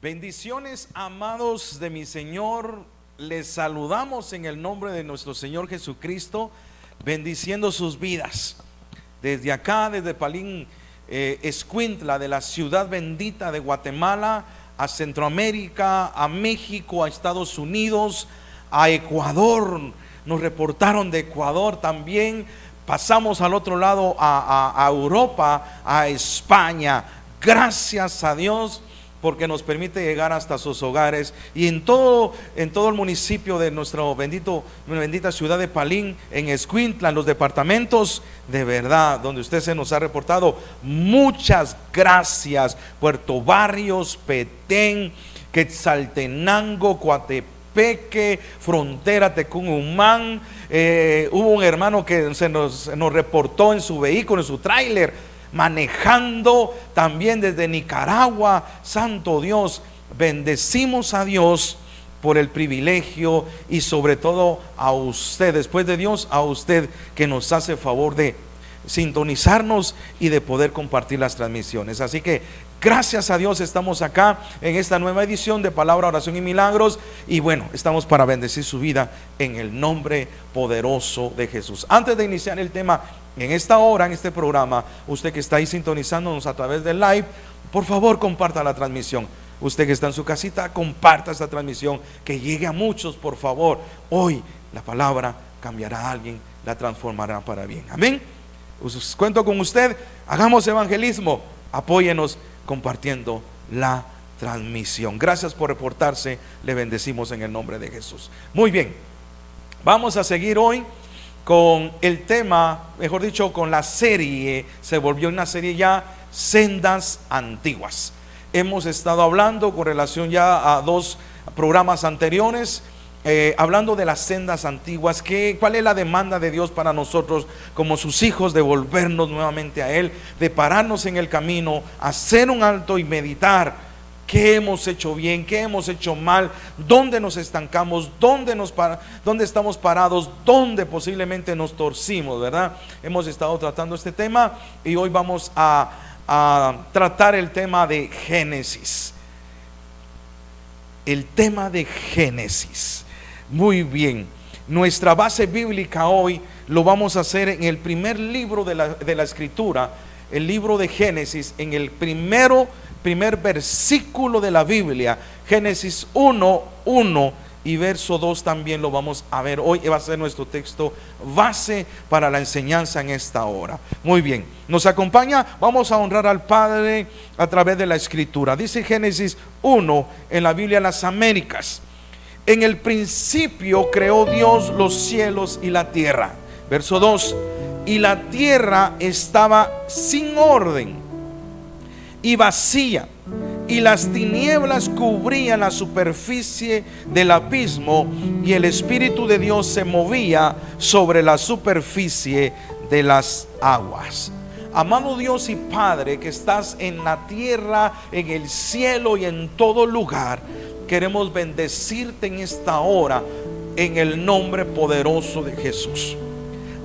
Bendiciones, amados de mi Señor. Les saludamos en el nombre de nuestro Señor Jesucristo, bendiciendo sus vidas. Desde acá, desde Palín, Escuintla, de la ciudad bendita de Guatemala, a Centroamérica, a México, a Estados Unidos, a Ecuador. Nos reportaron de Ecuador también. Pasamos al otro lado a Europa, a España. Gracias a Dios porque nos permite llegar hasta sus hogares y en todo el municipio de nuestra bendita ciudad de Palín, en Escuintla, en los departamentos, de verdad, donde usted se nos ha reportado. Muchas gracias. Puerto Barrios, Petén, Quetzaltenango, Coatepeque, Frontera, Tecumumán. Hubo un hermano que nos reportó en su vehículo, en su tráiler, manejando también desde Nicaragua. Santo Dios, bendecimos a Dios por el privilegio y sobre todo a usted, después de Dios, a usted que nos hace favor de sintonizarnos y de poder compartir las transmisiones. Así que gracias a Dios estamos acá en esta nueva edición de Palabra, Oración y Milagros. Y bueno, estamos para bendecir su vida en el nombre poderoso de Jesús. Antes de iniciar el tema en esta hora, en este programa, usted que está ahí sintonizándonos a través del live, por favor comparta la transmisión. Usted que está en su casita, comparta esta transmisión, que llegue a muchos, por favor. Hoy la palabra cambiará a alguien, la transformará para bien. Amén. Cuento con usted, hagamos evangelismo, apóyenos compartiendo la transmisión. Gracias por reportarse, le bendecimos en el nombre de Jesús. Muy bien, vamos a seguir hoy con el tema, mejor dicho, con la serie. Se volvió una serie ya, Sendas Antiguas. Hemos estado hablando con relación ya a 2 programas anteriores, hablando de las sendas antiguas. ¿Cuál es la demanda de Dios para nosotros como sus hijos? De volvernos nuevamente a Él, de pararnos en el camino, hacer un alto y meditar. ¿Qué hemos hecho bien? ¿Qué hemos hecho mal? ¿Dónde nos estancamos? ¿Dónde estamos parados? ¿Dónde posiblemente nos torcimos? ¿Verdad? Hemos estado tratando este tema y hoy vamos a tratar el tema de Génesis. El tema de Génesis. Muy bien. Nuestra base bíblica hoy lo vamos a hacer en el primer libro de la Escritura, el libro de Génesis, en el primer versículo de la Biblia, Génesis 1:1 y verso 2 también lo vamos a ver hoy. Va a ser nuestro texto base para la enseñanza en esta hora. Muy bien, nos acompaña. Vamos a honrar al Padre a través de la Escritura. Dice Génesis 1 en la Biblia Las Américas: en el principio creó Dios los cielos y la tierra. Verso 2: y la tierra estaba sin orden y vacía, y las tinieblas cubrían la superficie del abismo, y el Espíritu de Dios se movía sobre la superficie de las aguas. Amado Dios y Padre, que estás en la tierra, en el cielo y en todo lugar, queremos bendecirte en esta hora en el nombre poderoso de Jesús.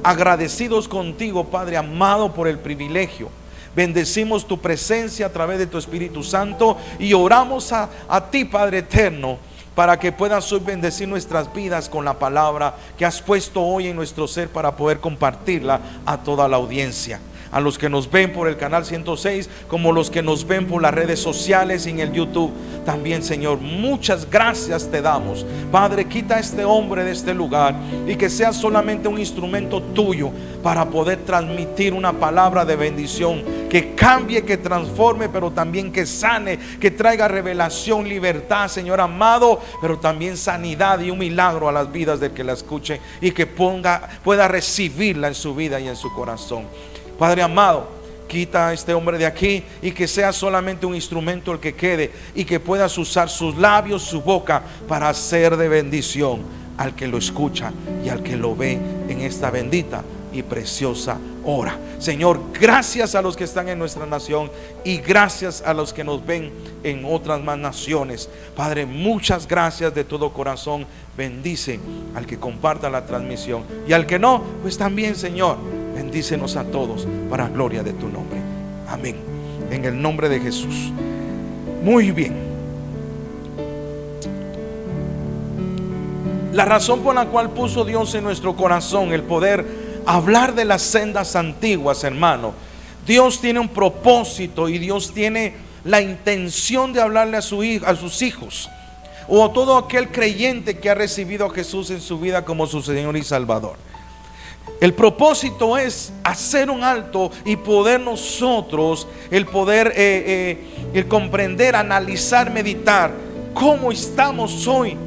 Agradecidos contigo, Padre amado, por el privilegio. Bendecimos tu presencia a través de tu Espíritu Santo y oramos a ti, Padre eterno, para que puedas hoy bendecir nuestras vidas con la palabra que has puesto hoy en nuestro ser para poder compartirla a toda la audiencia. A los que nos ven por el canal 106, como los que nos ven por las redes sociales y en el YouTube también, Señor, muchas gracias te damos. Padre, quita a este hombre de este lugar y que sea solamente un instrumento tuyo para poder transmitir una palabra de bendición, que cambie, que transforme, pero también que sane, que traiga revelación, libertad, Señor amado, pero también sanidad y un milagro a las vidas del que la escuche y que pueda recibirla en su vida y en su corazón. Padre amado, quita a este hombre de aquí y que sea solamente un instrumento el que quede, y que puedas usar sus labios, su boca, para hacer de bendición al que lo escucha y al que lo ve en esta bendita y preciosa hora. Señor, gracias a los que están en nuestra nación y gracias a los que nos ven en otras más naciones. Padre, muchas gracias de todo corazón. Bendice al que comparta la transmisión y al que no, pues también, Señor, bendícenos a todos para gloria de tu nombre. Amén. En el nombre de Jesús. Muy bien. La razón por la cual puso Dios en nuestro corazón el poder hablar de las sendas antiguas, hermano. Dios tiene un propósito y Dios tiene la intención de hablarle a sus hijos, o a todo aquel creyente que ha recibido a Jesús en su vida como su Señor y Salvador. El propósito es hacer un alto y poder nosotros, el poder el comprender, analizar, meditar cómo estamos hoy,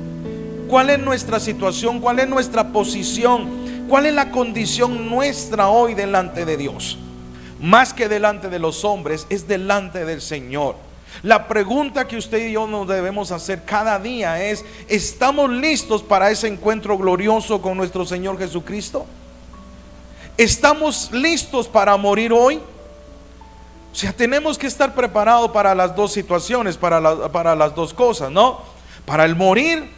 cuál es nuestra situación, cuál es nuestra posición, cuál es la condición nuestra hoy delante de Dios. Más que delante de los hombres, es delante del Señor. La pregunta que usted y yo nos debemos hacer cada día es: ¿estamos listos para ese encuentro glorioso con nuestro Señor Jesucristo? ¿Estamos listos para morir hoy? O sea, tenemos que estar preparados para las dos situaciones, para las dos cosas, ¿no? Para el morir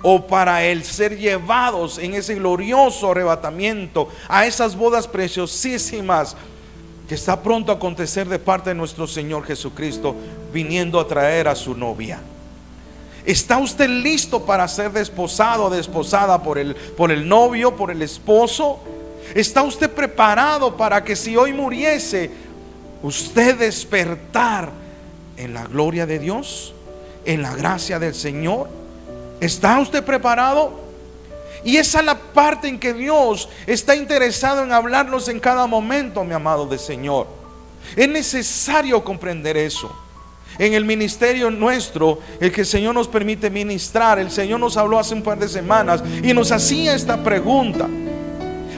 o para el ser llevados en ese glorioso arrebatamiento a esas bodas preciosísimas que está pronto a acontecer de parte de nuestro Señor Jesucristo, viniendo a traer a su novia. ¿Está usted listo para ser desposado o desposada por el novio, por el esposo? ¿Está usted preparado para que si hoy muriese, usted despertar en la gloria de Dios, en la gracia del Señor? ¿Está usted preparado? Y esa es la parte en que Dios está interesado en hablarnos en cada momento, mi amado del Señor. Es necesario comprender eso. En el ministerio nuestro, el que el Señor nos permite ministrar, el Señor nos habló hace un par de semanas y nos hacía esta pregunta,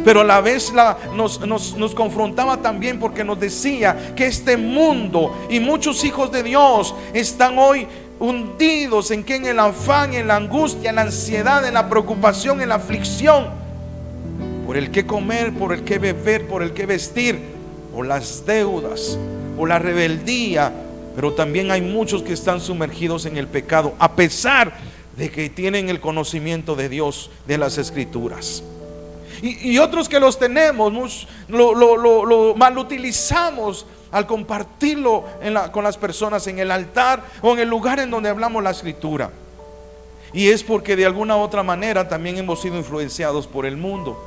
pero a la vez nos confrontaba también, porque nos decía que este mundo y muchos hijos de Dios están hoy hundidos en el afán, en la angustia, en la ansiedad, en la preocupación, en la aflicción, por el que comer, por el que beber, por el que vestir, o las deudas, o la rebeldía. Pero también hay muchos que están sumergidos en el pecado, a pesar de que tienen el conocimiento de Dios, de las Escrituras. Y otros que los tenemos, lo mal utilizamos al compartirlo con las personas en el altar o en el lugar en donde hablamos la Escritura. Y es porque de alguna u otra manera también hemos sido influenciados por el mundo,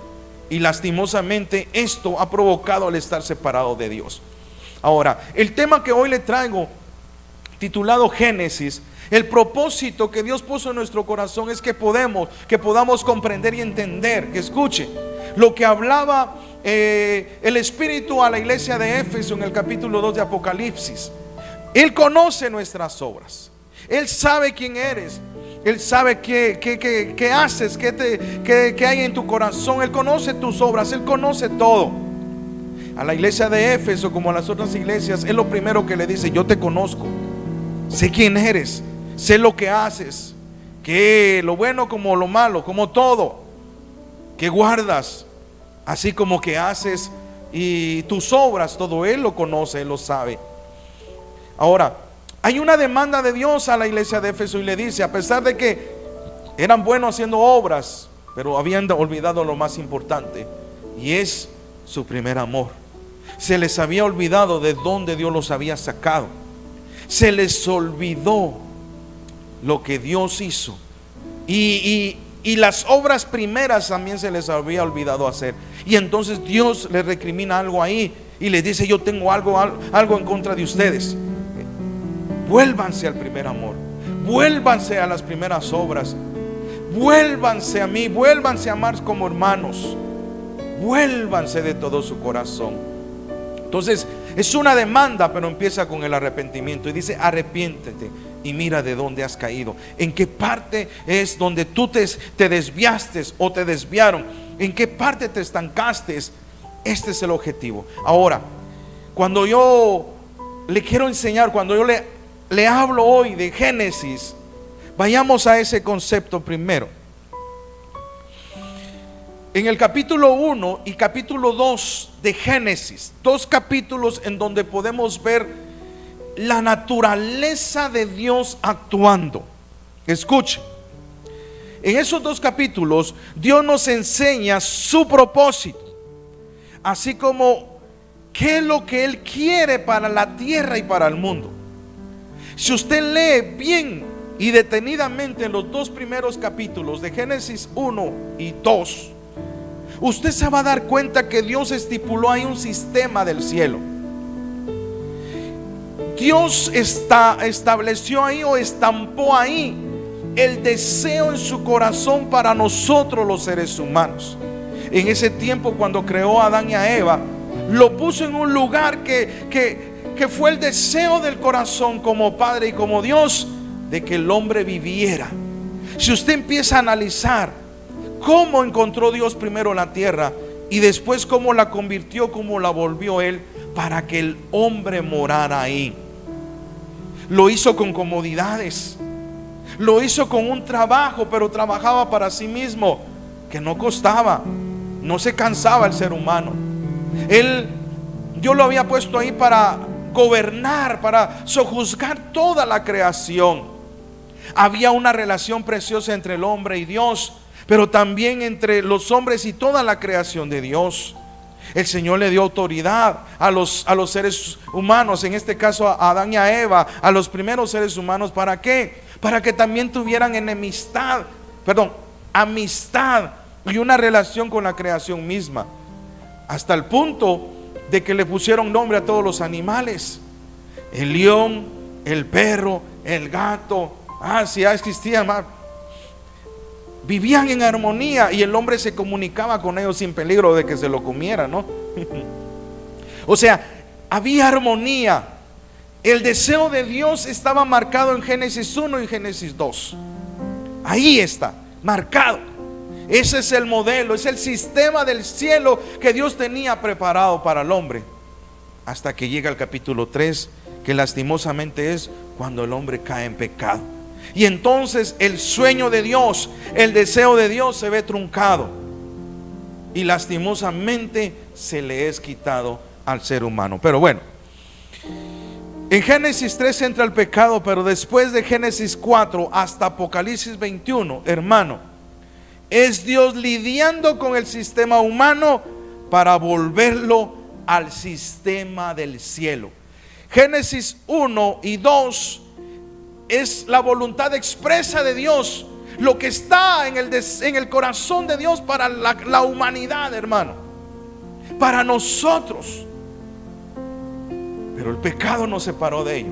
y lastimosamente esto ha provocado el estar separado de Dios. Ahora, el tema que hoy le traigo, titulado Génesis, el propósito que Dios puso en nuestro corazón es que podamos comprender y entender, que escuche lo que hablaba el Espíritu a la iglesia de Éfeso en el capítulo 2 de Apocalipsis. Él conoce nuestras obras, Él sabe quién eres, Él sabe qué haces, qué hay en tu corazón. Él conoce tus obras, Él conoce todo. A la iglesia de Éfeso, como a las otras iglesias, es lo primero que le dice: yo te conozco, sé quién eres, sé lo que haces, que lo bueno como lo malo, como todo, que guardas, así como que haces, y tus obras, todo Él lo conoce, Él lo sabe. Ahora, hay una demanda de Dios a la iglesia de Éfeso, y le dice: a pesar de que eran buenos haciendo obras, pero habían olvidado lo más importante, y es su primer amor. Se les había olvidado de dónde Dios los había sacado. Se les olvidó lo que Dios hizo, y las obras primeras también se les había olvidado hacer. Y entonces Dios les recrimina algo ahí y les dice: yo tengo algo en contra de ustedes. Vuélvanse al primer amor, vuélvanse a las primeras obras, vuélvanse a mí, vuélvanse a amar como hermanos, vuélvanse de todo su corazón. Entonces es una demanda, pero empieza con el arrepentimiento y dice: arrepiéntete y mira de dónde has caído. ¿En qué parte es donde tú te desviaste o te desviaron? ¿En qué parte te estancaste? Este es el objetivo. Ahora, cuando yo le quiero enseñar, cuando yo le hablo hoy de Génesis, vayamos a ese concepto primero. En el capítulo 1 y capítulo 2 de Génesis, dos capítulos en donde podemos ver la naturaleza de Dios actuando. Escuche, en esos dos capítulos Dios nos enseña su propósito, así como qué es lo que Él quiere para la tierra y para el mundo. Si usted lee bien y detenidamente en los dos primeros capítulos de Génesis 1 y 2, usted se va a dar cuenta que Dios estipuló ahí un sistema del cielo. Dios estableció ahí o estampó ahí el deseo en su corazón para nosotros los seres humanos. En ese tiempo, cuando creó a Adán y a Eva, lo puso en un lugar que fue el deseo del corazón como Padre y como Dios, de que el hombre viviera. Si usted empieza a analizar cómo encontró Dios primero la tierra y después cómo la convirtió, cómo la volvió Él para que el hombre morara ahí. Lo hizo con comodidades, lo hizo con un trabajo, pero trabajaba para sí mismo, que no costaba, no se cansaba el ser humano. Dios lo había puesto ahí para gobernar, para sojuzgar toda la creación. Había una relación preciosa entre el hombre y Dios, pero también entre los hombres y toda la creación de Dios. El Señor le dio autoridad a los seres humanos, en este caso a Adán y a Eva, a los primeros seres humanos. ¿Para qué? Para que también tuvieran amistad y una relación con la creación misma, hasta el punto de que le pusieron nombre a todos los animales: el león, el perro, el gato. Si ya existían más. Vivían en armonía y el hombre se comunicaba con ellos sin peligro de que se lo comiera, ¿no? O sea, había armonía. El deseo de Dios estaba marcado en Génesis 1 y Génesis 2. Ahí está, marcado. Ese es el modelo, es el sistema del cielo que Dios tenía preparado para el hombre. Hasta que llega el capítulo 3, que lastimosamente es cuando el hombre cae en pecado. Y entonces el sueño de Dios, el deseo de Dios se ve truncado y lastimosamente se le es quitado al ser humano. Pero bueno, en Génesis 3 entra el pecado, pero después de Génesis 4 hasta Apocalipsis 21, hermano, es Dios lidiando con el sistema humano para volverlo al sistema del cielo. Génesis 1 y 2 es la voluntad expresa de Dios, lo que está en el corazón de Dios para la humanidad, hermano, para nosotros. Pero el pecado nos separó de ello.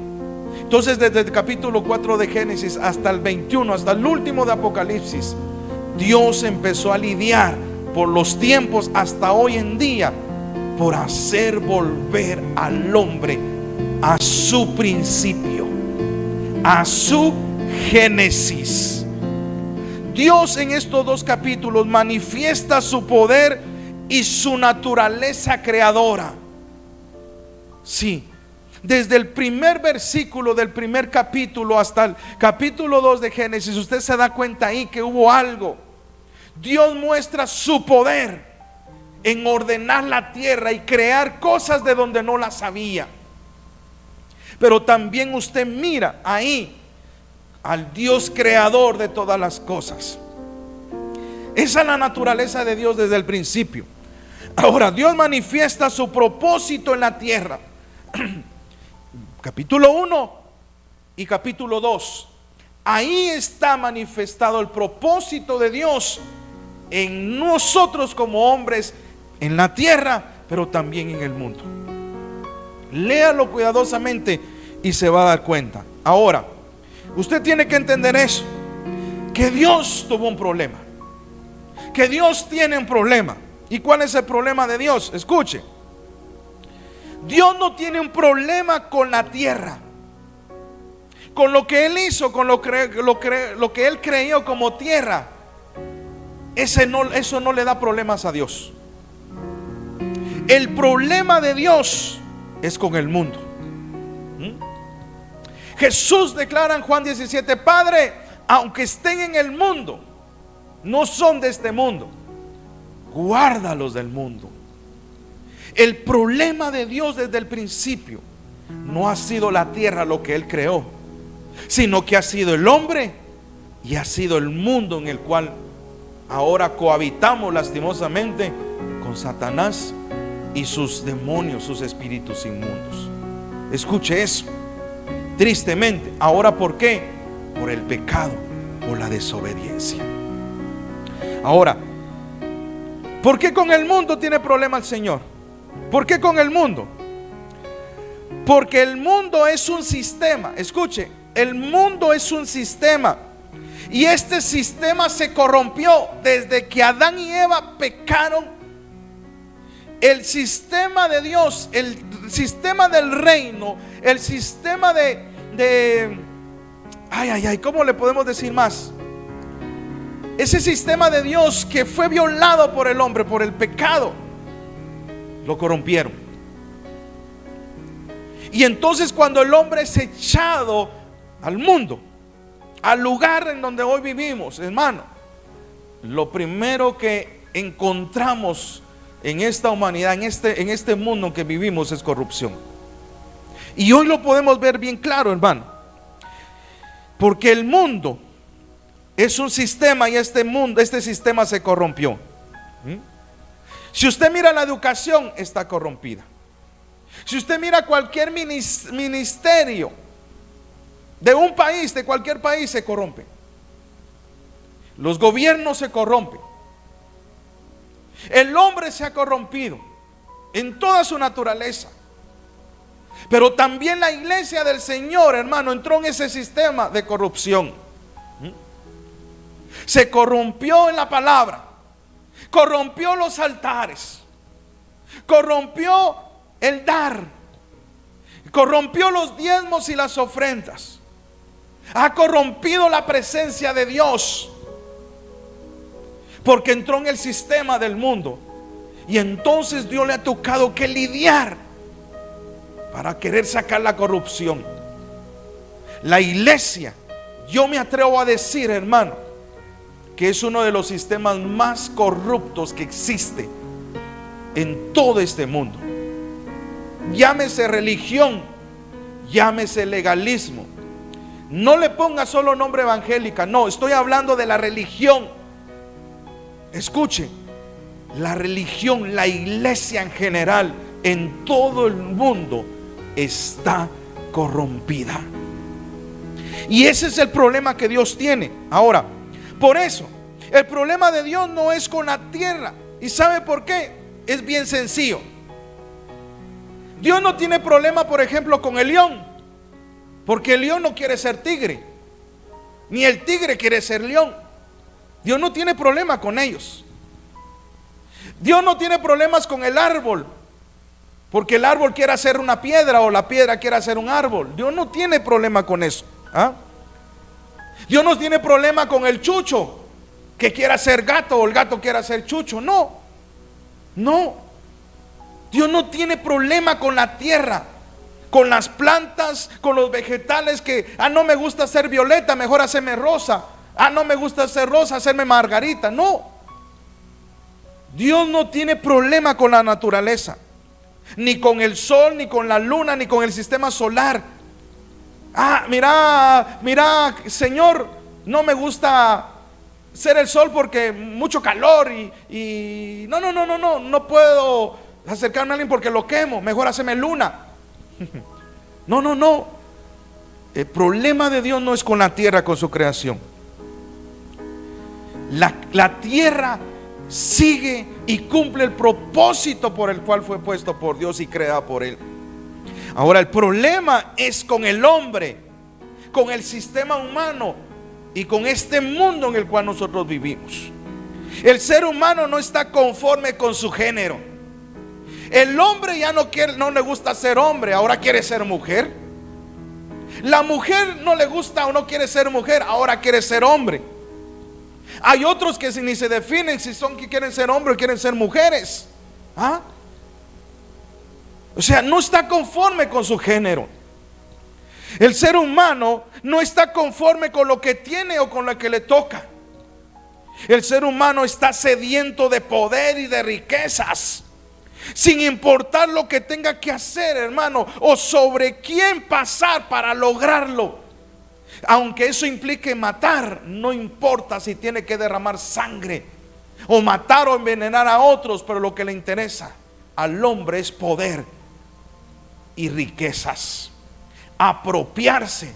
Entonces, desde el capítulo 4 de Génesis hasta el 21, hasta el último de Apocalipsis, Dios empezó a lidiar por los tiempos hasta hoy en día, por hacer volver al hombre a su principio, a su génesis. Dios en estos dos capítulos manifiesta su poder y su naturaleza creadora. Sí, desde el primer versículo del primer capítulo hasta el capítulo 2 de Génesis, usted se da cuenta ahí que hubo algo. Dios muestra su poder en ordenar la tierra y crear cosas de donde no las había. Pero también usted mira ahí al Dios creador de todas las cosas. Esa es la naturaleza de Dios desde el principio. Ahora, Dios manifiesta su propósito en la tierra. Capítulo 1 y capítulo 2. Ahí está manifestado el propósito de Dios en nosotros como hombres, en la tierra, pero también en el mundo. Léalo cuidadosamente y se va a dar cuenta. Ahora, usted tiene que entender eso, que Dios tuvo un problema, que Dios tiene un problema. ¿Y cuál es el problema de Dios? Escuche, Dios no tiene un problema con la tierra, con lo que Él hizo, con lo que Él creyó como tierra. Eso no le da problemas a Dios. El problema de Dios es con el mundo. Jesús declara en Juan 17: Padre, aunque estén en el mundo, no son de este mundo, guárdalos del mundo. El problema de Dios desde el principio no ha sido la tierra, lo que Él creó, sino que ha sido el hombre y ha sido el mundo en el cual ahora cohabitamos lastimosamente con Satanás y sus demonios, sus espíritus inmundos. Escuche eso. Tristemente, ahora, ¿por qué? por el pecado o la desobediencia. Ahora, ¿por qué con el mundo tiene problema el Señor? ¿Por qué con el mundo? Porque el mundo es un sistema. Escuche, el mundo es un sistema. Y este sistema se corrompió desde que Adán y Eva pecaron. El sistema de Dios, el sistema del reino, el sistema ¿cómo le podemos decir más? Ese sistema de Dios que fue violado por el hombre, por el pecado, lo corrompieron. Y entonces cuando el hombre es echado al mundo, al lugar en donde hoy vivimos, hermano, lo primero que encontramos en esta humanidad, en este mundo en que vivimos, es corrupción. Y hoy lo podemos ver bien claro, hermano, porque el mundo es un sistema y este sistema se corrompió. Si usted mira la educación, está corrompida. Si usted mira cualquier ministerio de un país, de cualquier país, se corrompe. Los gobiernos se corrompen. El hombre se ha corrompido en toda su naturaleza. Pero también la iglesia del Señor, hermano, entró en ese sistema de corrupción. Se corrompió en la palabra, corrompió los altares, corrompió el dar, corrompió los diezmos y las ofrendas, ha corrompido la presencia de Dios, porque entró en el sistema del mundo. Y entonces Dios le ha tocado que lidiar para querer sacar la corrupción. La iglesia, yo me atrevo a decir, hermano, que es uno de los sistemas más corruptos que existe en todo este mundo. Llámese religión, llámese legalismo. No le ponga solo nombre evangélica, no, estoy hablando de la religión. Escuche, la religión, la iglesia en general, en todo el mundo está corrompida. Y ese es el problema que Dios tiene. Ahora, por eso, el problema de Dios no es con la tierra. ¿Y sabe por qué? Es bien sencillo. Dios no tiene problema, por ejemplo, con el león, porque el león no quiere ser tigre, ni el tigre quiere ser león. Dios no tiene problema con ellos. Dios no tiene problemas con el árbol, porque el árbol quiere hacer una piedra o la piedra quiere hacer un árbol. Dios no tiene problema con eso. Dios no tiene problema con el chucho que quiera ser gato o el gato quiera ser chucho. No, no. Dios no tiene problema con la tierra, con las plantas, con los vegetales que, no me gusta ser violeta, mejor hacerme rosa. No me gusta ser rosa, hacerme margarita. No. Dios no tiene problema con la naturaleza, ni con el sol, ni con la luna, ni con el sistema solar. Mira, Señor, no me gusta ser el sol porque mucho calor y no puedo acercarme a alguien porque lo quemo, mejor hacerme luna. No. El problema de Dios no es con la tierra, con su creación. La tierra sigue y cumple el propósito por el cual fue puesto por Dios y creada por Él. Ahora, el problema es con el hombre, con el sistema humano y con este mundo en el cual nosotros vivimos. El ser humano no está conforme con su género. El hombre ya no le gusta ser hombre, ahora quiere ser mujer. La mujer no le gusta o no quiere ser mujer, ahora quiere ser hombre. Hay otros que ni se definen si son que quieren ser hombres o quieren ser mujeres. O sea, no está conforme con su género. El ser humano no está conforme con lo que tiene o con lo que le toca. El ser humano está sediento de poder y de riquezas, sin importar lo que tenga que hacer, hermano, o sobre quién pasar para lograrlo. Aunque eso implique matar, no importa si tiene que derramar sangre o matar o envenenar a otros, pero lo que le interesa al hombre es poder y riquezas, apropiarse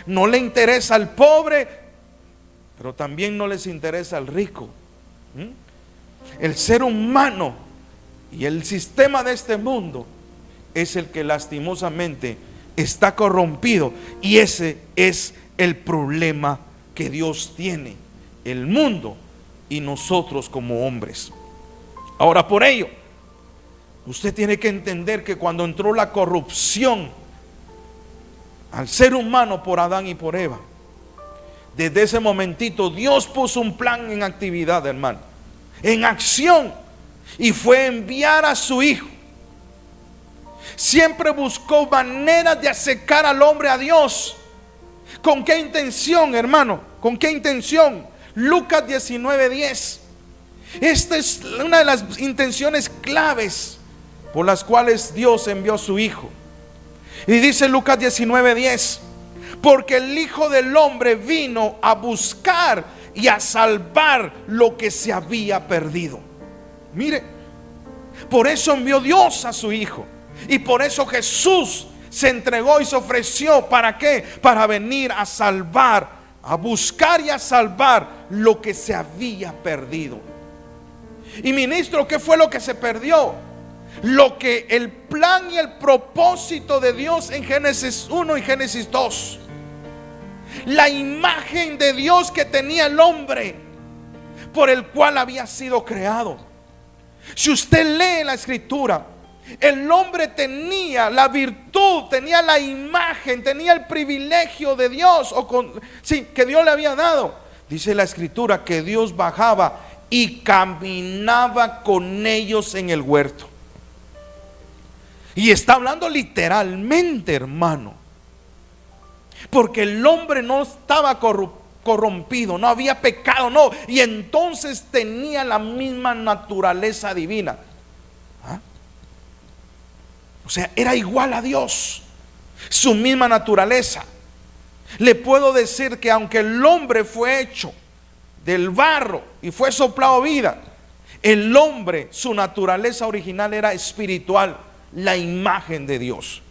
no le interesa al pobre, pero también no les interesa al rico. El ser humano y el sistema de este mundo es el que lastimosamente está corrompido, y ese es el problema que Dios tiene, el mundo y nosotros como hombres. Ahora, por ello, usted tiene que entender que cuando entró la corrupción al ser humano por Adán y por Eva, desde ese momentito Dios puso un plan en actividad, hermano, en acción, y fue enviar a su Hijo. Siempre buscó maneras de acercar al hombre a Dios. ¿Con qué intención, hermano? ¿Con qué intención? Lucas 19:10. Esta es una de las intenciones claves por las cuales Dios envió a su Hijo. Y dice Lucas 19:10: porque el Hijo del Hombre vino a buscar y a salvar lo que se había perdido. Mire, por eso envió Dios a su Hijo. Y por eso Jesús se entregó y se ofreció. ¿Para qué? Para venir a salvar, a buscar y a salvar lo que se había perdido. Y ministro, ¿qué fue lo que se perdió? Lo que el plan y el propósito de Dios en Génesis 1 y Génesis 2. La imagen de Dios que tenía el hombre, por el cual había sido creado. Si usted lee la escritura, el hombre tenía la virtud, tenía la imagen, tenía el privilegio de Dios, que Dios le había dado. Dice la escritura que Dios bajaba y caminaba con ellos en el huerto. Y está hablando literalmente, hermano, porque el hombre no estaba corrompido, no había pecado, no, y entonces tenía la misma naturaleza divina. O sea, era igual a Dios, su misma naturaleza. Le puedo decir que aunque el hombre fue hecho del barro y fue soplado vida, el hombre, su naturaleza original era espiritual, la imagen de Dios.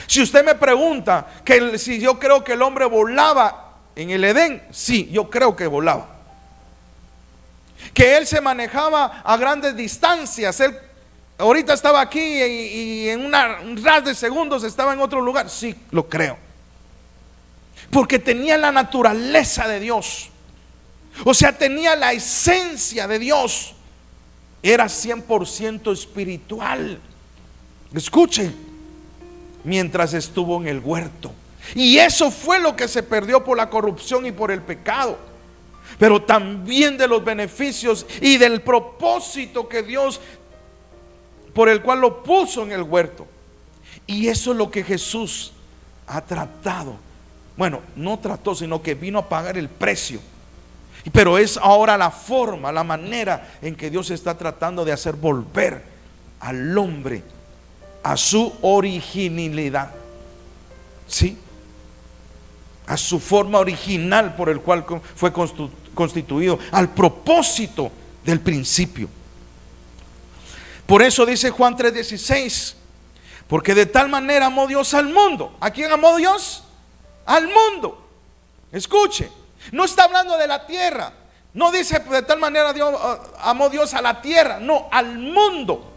Si usted me pregunta que si yo creo que el hombre volaba en el Edén, sí, yo creo que volaba. Que él se manejaba a grandes distancias, él ahorita estaba aquí y en un ras de segundos estaba en otro lugar. Sí, lo creo. Porque tenía la naturaleza de Dios. O sea, tenía la esencia de Dios. Era 100% espiritual. Escuchen, mientras estuvo en el huerto. Y eso fue lo que se perdió por la corrupción y por el pecado. Pero también de los beneficios y del propósito que Dios, por el cual lo puso en el huerto. Y eso es lo que Jesús ha tratado. Bueno, no trató, sino que vino a pagar el precio. Pero es ahora la forma, la manera en que Dios está tratando de hacer volver al hombre a su originalidad. ¿Sí? A su forma original por el cual fue constituido, al propósito del principio. Por eso dice Juan 3:16: porque de tal manera amó Dios al mundo. ¿A quién amó Dios? Al mundo. Escuche, no está hablando de la tierra. No dice de tal manera amó Dios a la tierra. No, al mundo.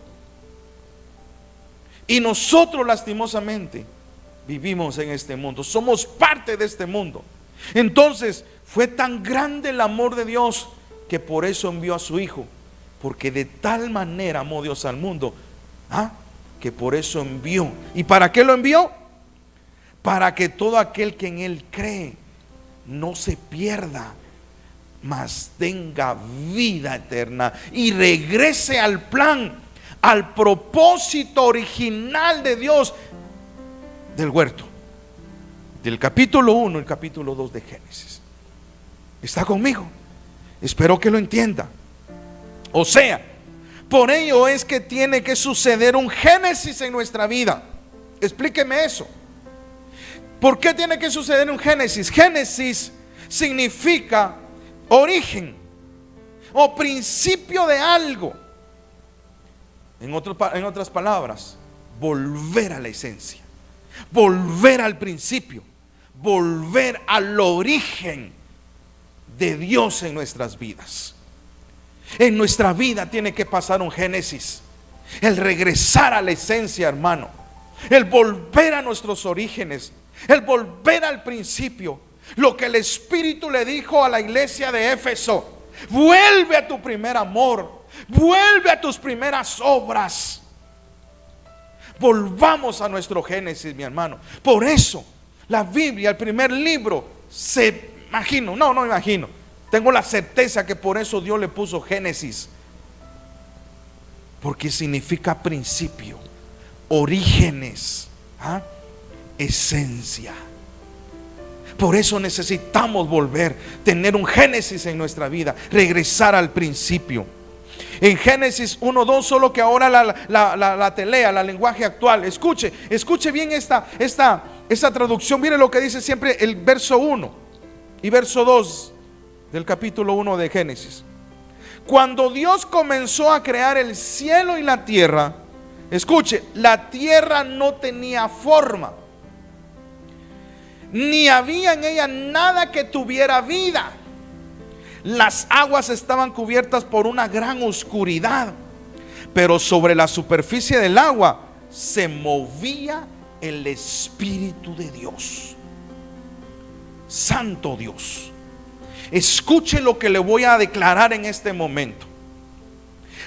Y nosotros lastimosamente vivimos en este mundo, somos parte de este mundo. Entonces fue tan grande el amor de Dios que por eso envió a su Hijo. Porque de tal manera amó Dios al mundo, que por eso envió. ¿Y para qué lo envió? Para que todo aquel que en Él cree no se pierda, mas tenga vida eterna y regrese al plan, al propósito original de Dios del huerto, del capítulo 1 y capítulo 2 de Génesis. ¿Está conmigo? Espero que lo entienda. O sea, por ello es que tiene que suceder un Génesis en nuestra vida. Explíqueme eso. ¿Por qué tiene que suceder un Génesis? Génesis significa origen o principio de algo. En otras palabras, volver a la esencia, volver al principio, volver al origen de Dios en nuestras vidas. En nuestra vida tiene que pasar un génesis, el regresar a la esencia, hermano, el volver a nuestros orígenes, el volver al principio. Lo que el Espíritu le dijo a la iglesia de Éfeso: vuelve a tu primer amor, vuelve a tus primeras obras. Volvamos a nuestro génesis, mi hermano. Por eso la Biblia, el primer libro, tengo la certeza que por eso Dios le puso Génesis, porque significa principio, orígenes, esencia. Por eso necesitamos volver, tener un Génesis en nuestra vida, regresar al principio. En Génesis 1:2, solo que ahora la telea, la lenguaje actual. Escuche bien esta traducción. Mire lo que dice siempre el verso 1 y verso 2 del capítulo 1 de Génesis. Cuando Dios comenzó a crear el cielo y la tierra, escuche, la tierra no tenía forma, ni había en ella nada que tuviera vida. Las aguas estaban cubiertas por una gran oscuridad, pero sobre la superficie del agua se movía el Espíritu de Dios. Santo Dios. Escuche lo que le voy a declarar en este momento.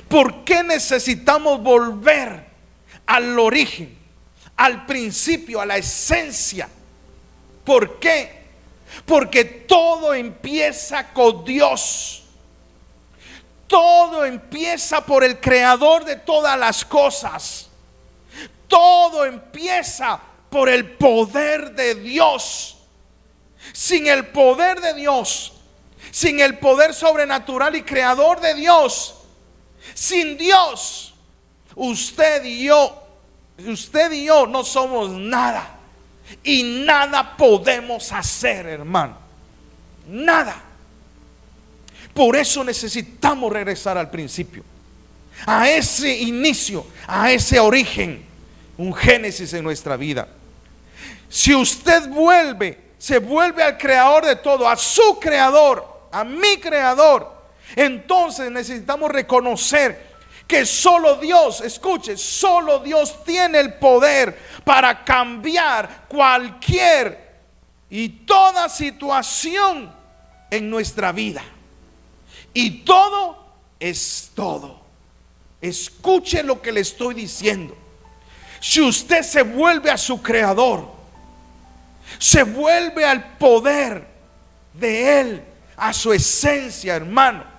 ¿Por qué necesitamos volver al origen, al principio, a la esencia? ¿Por qué? Porque todo empieza con Dios. Todo empieza por el creador de todas las cosas. Todo empieza por el poder de Dios. Sin el poder de Dios, sin el poder sobrenatural y creador de Dios, sin Dios, usted y yo no somos nada. Y nada podemos hacer, hermano. Nada. Por eso necesitamos regresar al principio, a ese inicio, a ese origen, un génesis en nuestra vida. Si usted se vuelve al creador de todo, a su creador, a mi creador, entonces necesitamos reconocer que solo Dios, escuche, solo Dios tiene el poder para cambiar cualquier y toda situación en nuestra vida. Y todo es todo. Escuche lo que le estoy diciendo. Si usted se vuelve a su creador, se vuelve al poder de Él, a su esencia, hermano,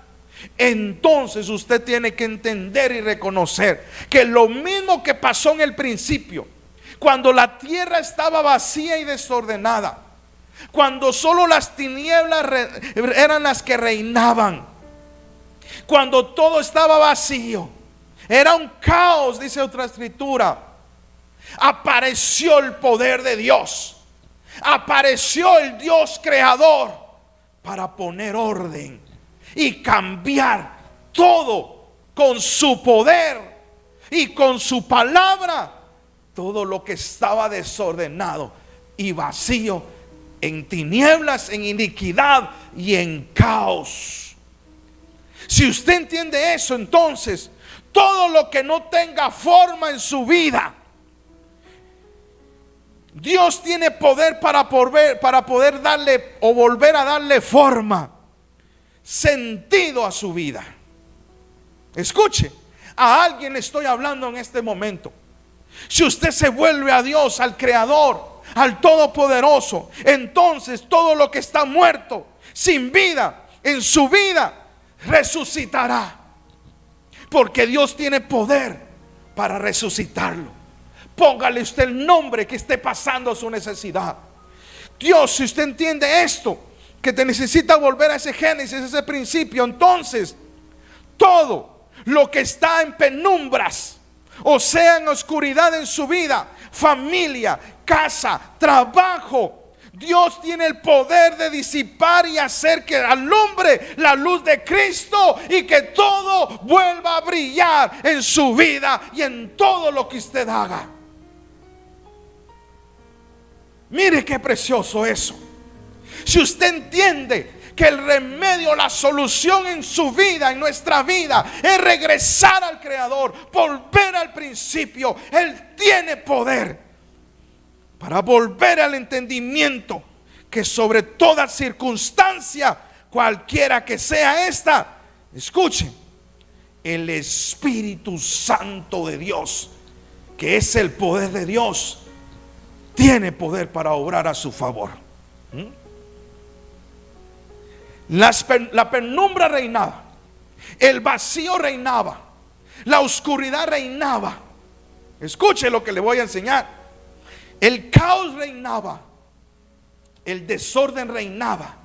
entonces usted tiene que entender y reconocer que lo mismo que pasó en el principio, cuando la tierra estaba vacía y desordenada, cuando solo las tinieblas eran las que reinaban, cuando todo estaba vacío, era un caos, dice otra escritura, apareció el poder de Dios, apareció el Dios creador para poner orden y cambiar todo con su poder y con su palabra. Todo lo que estaba desordenado y vacío, en tinieblas, en iniquidad y en caos. Si usted entiende eso, entonces todo lo que no tenga forma en su vida, Dios tiene poder para poder darle o volver a darle forma, sentido a su vida. Escuche, a alguien le estoy hablando en este momento. Si usted se vuelve a Dios, al Creador, al Todopoderoso, entonces todo lo que está muerto, sin vida, en su vida, resucitará. Porque Dios tiene poder para resucitarlo. Póngale usted el nombre que esté pasando su necesidad. Dios, si usted entiende esto, que te necesita volver a ese génesis, ese principio, entonces todo lo que está en penumbras, o sea, en oscuridad en su vida, familia, casa, trabajo, Dios tiene el poder de disipar y hacer que alumbre la luz de Cristo y que todo vuelva a brillar en su vida y en todo lo que usted haga. Mire qué precioso eso. Si usted entiende que el remedio, la solución en su vida, en nuestra vida, es regresar al Creador, volver al principio. Él tiene poder para volver al entendimiento que sobre toda circunstancia, cualquiera que sea esta, escuchen, el Espíritu Santo de Dios, que es el poder de Dios, tiene poder para obrar a su favor. La penumbra reinaba, el vacío reinaba, la oscuridad reinaba. Escuche lo que le voy a enseñar. El caos reinaba, el desorden reinaba,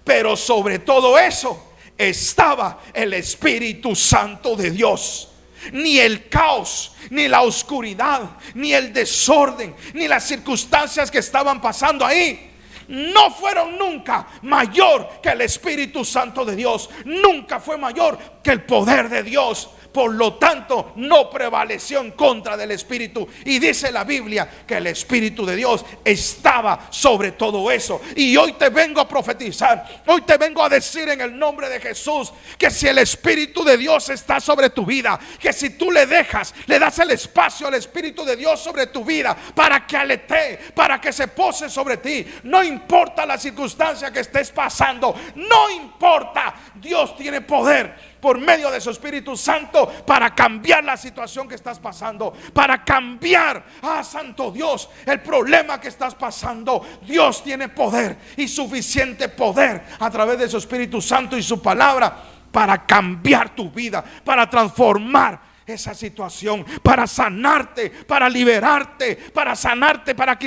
pero sobre todo eso estaba el Espíritu Santo de Dios. Ni el caos, ni la oscuridad, ni el desorden, ni las circunstancias que estaban pasando ahí no fueron nunca mayor que el Espíritu Santo de Dios. Nunca fue mayor que el poder de Dios. Por lo tanto, no prevaleció en contra del Espíritu. Y dice la Biblia que el Espíritu de Dios estaba sobre todo eso. Y hoy te vengo a profetizar, hoy te vengo a decir en el nombre de Jesús, que si el Espíritu de Dios está sobre tu vida, que si tú le dejas, le das el espacio al Espíritu de Dios sobre tu vida, para que aletee, para que se pose sobre ti, no importa la circunstancia que estés pasando, no importa, Dios tiene poder por medio de su Espíritu Santo para cambiar la situación que estás pasando, para cambiar, santo Dios, el problema que estás pasando. Dios tiene poder, y suficiente poder, a través de su Espíritu Santo y su palabra, para cambiar tu vida, para transformar esa situación, para sanarte, para liberarte, para sanarte, para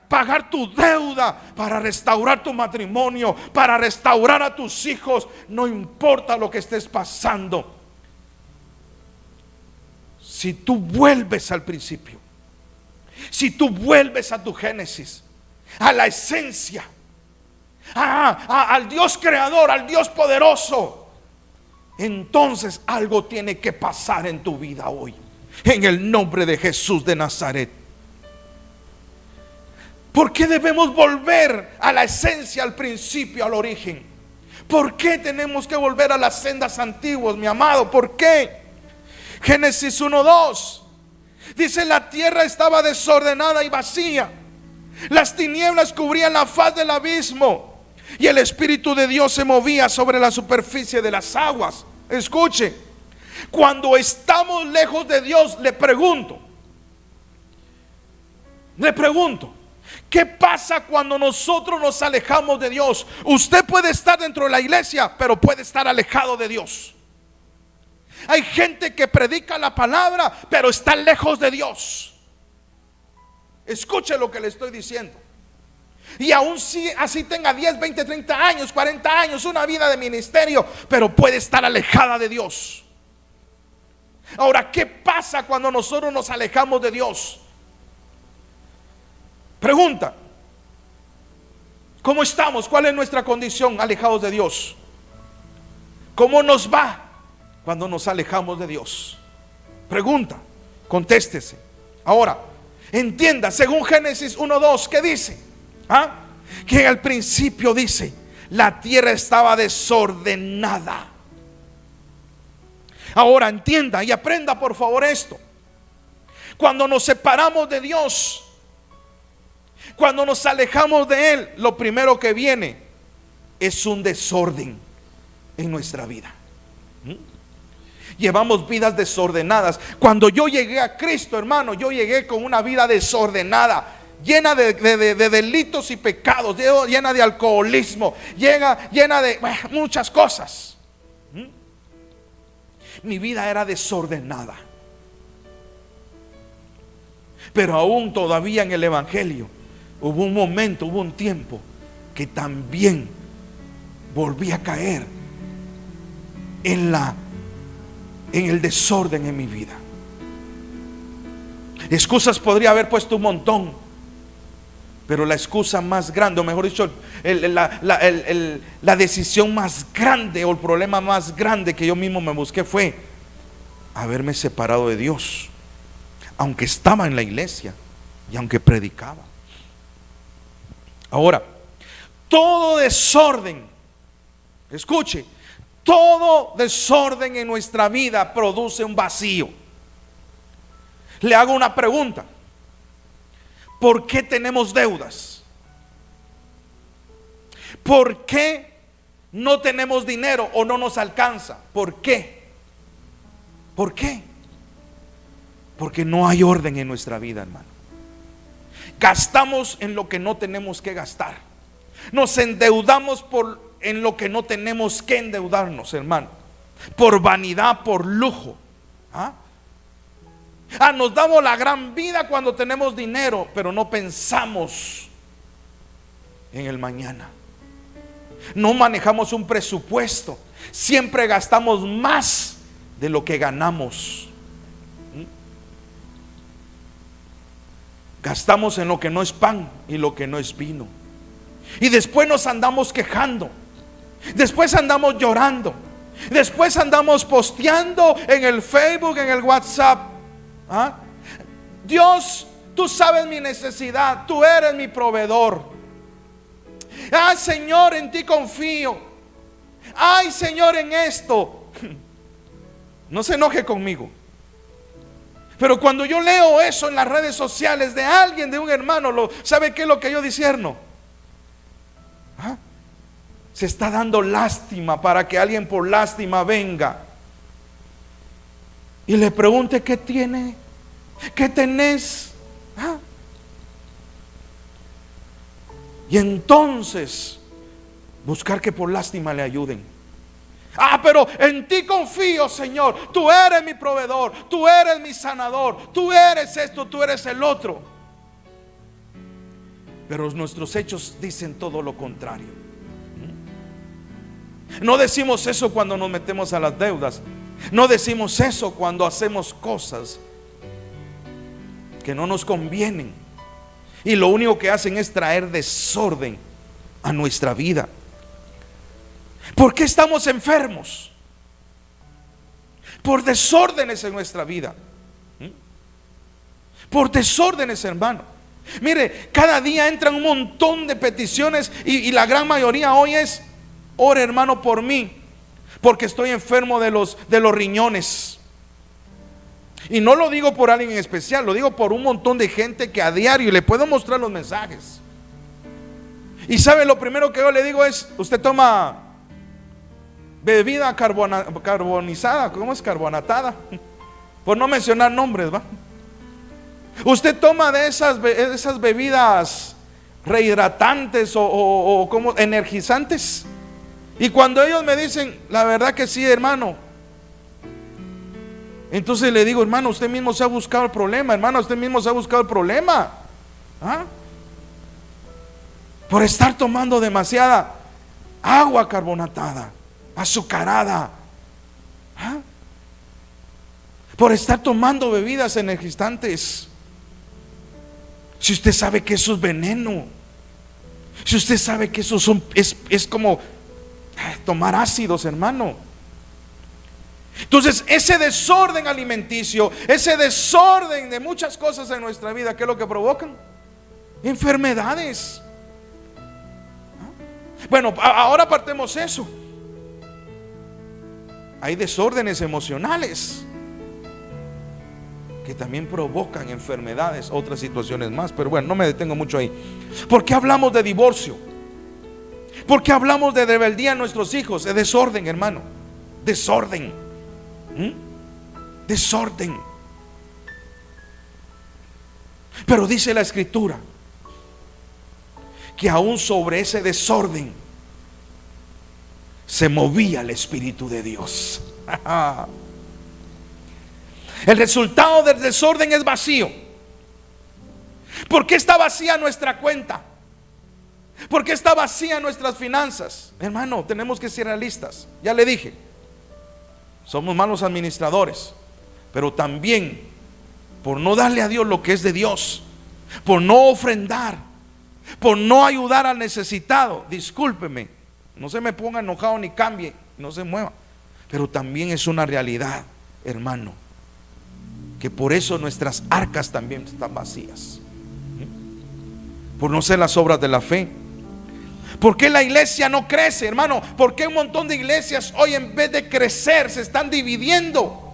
pagar tu deuda, para restaurar tu matrimonio, para restaurar a tus hijos. No importa lo que estés pasando, si tú vuelves al principio, si tú vuelves a tu génesis, a la esencia, al Dios creador, al Dios poderoso, entonces algo tiene que pasar en tu vida hoy, en el nombre de Jesús de Nazaret. ¿Por qué debemos volver a la esencia, al principio, al origen? ¿Por qué tenemos que volver a las sendas antiguas, mi amado? ¿Por qué? Génesis 1:2 dice: la tierra estaba desordenada y vacía, las tinieblas cubrían la faz del abismo, y el Espíritu de Dios se movía sobre la superficie de las aguas. Escuche, cuando estamos lejos de Dios, le pregunto, ¿qué pasa cuando nosotros nos alejamos de Dios? Usted puede estar dentro de la iglesia, pero puede estar alejado de Dios. Hay gente que predica la palabra, pero está lejos de Dios. Escuche lo que le estoy diciendo. Y aún si así tenga 10, 20, 30 años, 40 años, una vida de ministerio, pero puede estar alejada de Dios. Ahora, ¿qué pasa cuando nosotros nos alejamos de Dios? Pregunta: ¿cómo estamos? ¿Cuál es nuestra condición alejados de Dios? ¿Cómo nos va cuando nos alejamos de Dios? Pregunta, contéstese. Ahora, entienda, según Génesis 1:2, ¿qué dice? Que al principio dice: la tierra estaba desordenada. Ahora entienda y aprenda por favor esto. Cuando nos separamos de Dios, cuando nos alejamos de Él, lo primero que viene es un desorden en nuestra vida. Llevamos vidas desordenadas. Cuando yo llegué a Cristo, hermano, yo llegué con una vida desordenada, llena de delitos y pecados, llena de alcoholismo, llena de muchas cosas. Mi vida era desordenada. Pero aún todavía en el Evangelio hubo un momento, hubo un tiempo que también volví a caer en el desorden en mi vida. Excusas podría haber puesto un montón, pero la excusa más grande, o mejor dicho, la decisión más grande, o el problema más grande que yo mismo me busqué, fue haberme separado de Dios, aunque estaba en la iglesia y aunque predicaba. Ahora, todo desorden, escuche, todo desorden en nuestra vida produce un vacío. Le hago una pregunta: ¿por qué tenemos deudas? ¿Por qué no tenemos dinero o no nos alcanza? ¿Por qué? ¿Por qué? Porque no hay orden en nuestra vida, hermano. Gastamos en lo que no tenemos que gastar. Nos endeudamos en lo que no tenemos que endeudarnos, hermano. Por vanidad, por lujo. Nos damos la gran vida cuando tenemos dinero, pero no pensamos en el mañana. No manejamos un presupuesto. Siempre gastamos más de lo que ganamos. Gastamos en lo que no es pan y lo que no es vino. Y después nos andamos quejando. Después andamos llorando. Después andamos posteando en el Facebook, en el WhatsApp. Dios, tú sabes mi necesidad. Tú eres mi proveedor. Señor, en ti confío. Ay, Señor, en esto. No se enoje conmigo, pero cuando yo leo eso en las redes sociales de alguien, de un hermano, ¿sabe qué es lo que yo discierno? Se está dando lástima para que alguien por lástima venga y le pregunte: ¿qué tiene? ¿Qué tenés? Y entonces buscar que por lástima le ayuden. Pero en ti confío, Señor. Tú eres mi proveedor, tú eres mi sanador, tú eres esto, tú eres el otro. Pero nuestros hechos dicen todo lo contrario. No decimos eso cuando nos metemos a las deudas. No decimos eso cuando hacemos cosas que no nos convienen, y lo único que hacen es traer desorden a nuestra vida. ¿Por qué estamos enfermos? Por desórdenes en nuestra vida. Por desórdenes, hermano. Mire, cada día entran un montón de peticiones y la gran mayoría hoy es: ore, hermano, por mí, porque estoy enfermo de los riñones. Y no lo digo por alguien en especial, lo digo por un montón de gente que a diario le puedo mostrar los mensajes. Y sabe, lo primero que yo le digo es: usted toma bebida carbonizada, ¿cómo es? Carbonatada, por no mencionar nombres, ¿va? Usted toma de esas bebidas rehidratantes o como energizantes. Y cuando ellos me dicen: la verdad que sí, hermano, entonces le digo: hermano, usted mismo se ha buscado el problema. Hermano, usted mismo se ha buscado el problema. Por estar tomando demasiada agua carbonatada, azucarada. Por estar tomando bebidas energizantes. Si usted sabe que eso es veneno, si usted sabe que eso es como tomar ácidos, hermano. Entonces, ese desorden alimenticio, ese desorden de muchas cosas en nuestra vida, ¿qué es lo que provocan? Enfermedades. Bueno, ahora apartemos eso. Hay desórdenes emocionales que también provocan enfermedades, otras situaciones más. Pero bueno, no me detengo mucho ahí. ¿Por qué hablamos de divorcio? ¿Por qué hablamos de rebeldía en nuestros hijos? De desorden, hermano. Desorden. Desorden. Pero dice la Escritura que aún sobre ese desorden se movía el Espíritu de Dios. El resultado del desorden es vacío. ¿Por qué está vacía nuestra cuenta? ¿Por qué está vacía nuestras finanzas? Hermano, tenemos que ser realistas. Ya le dije, somos malos administradores, pero también por no darle a Dios lo que es de Dios, por no ofrendar, por no ayudar al necesitado. Discúlpeme, no se me ponga enojado ni cambie, no se mueva, pero también es una realidad, hermano, que por eso nuestras arcas también están vacías. por no ser las obras de la fe. ¿Por qué la iglesia no crece, hermano? ¿Por qué un montón de iglesias hoy, en vez de crecer, se están dividiendo?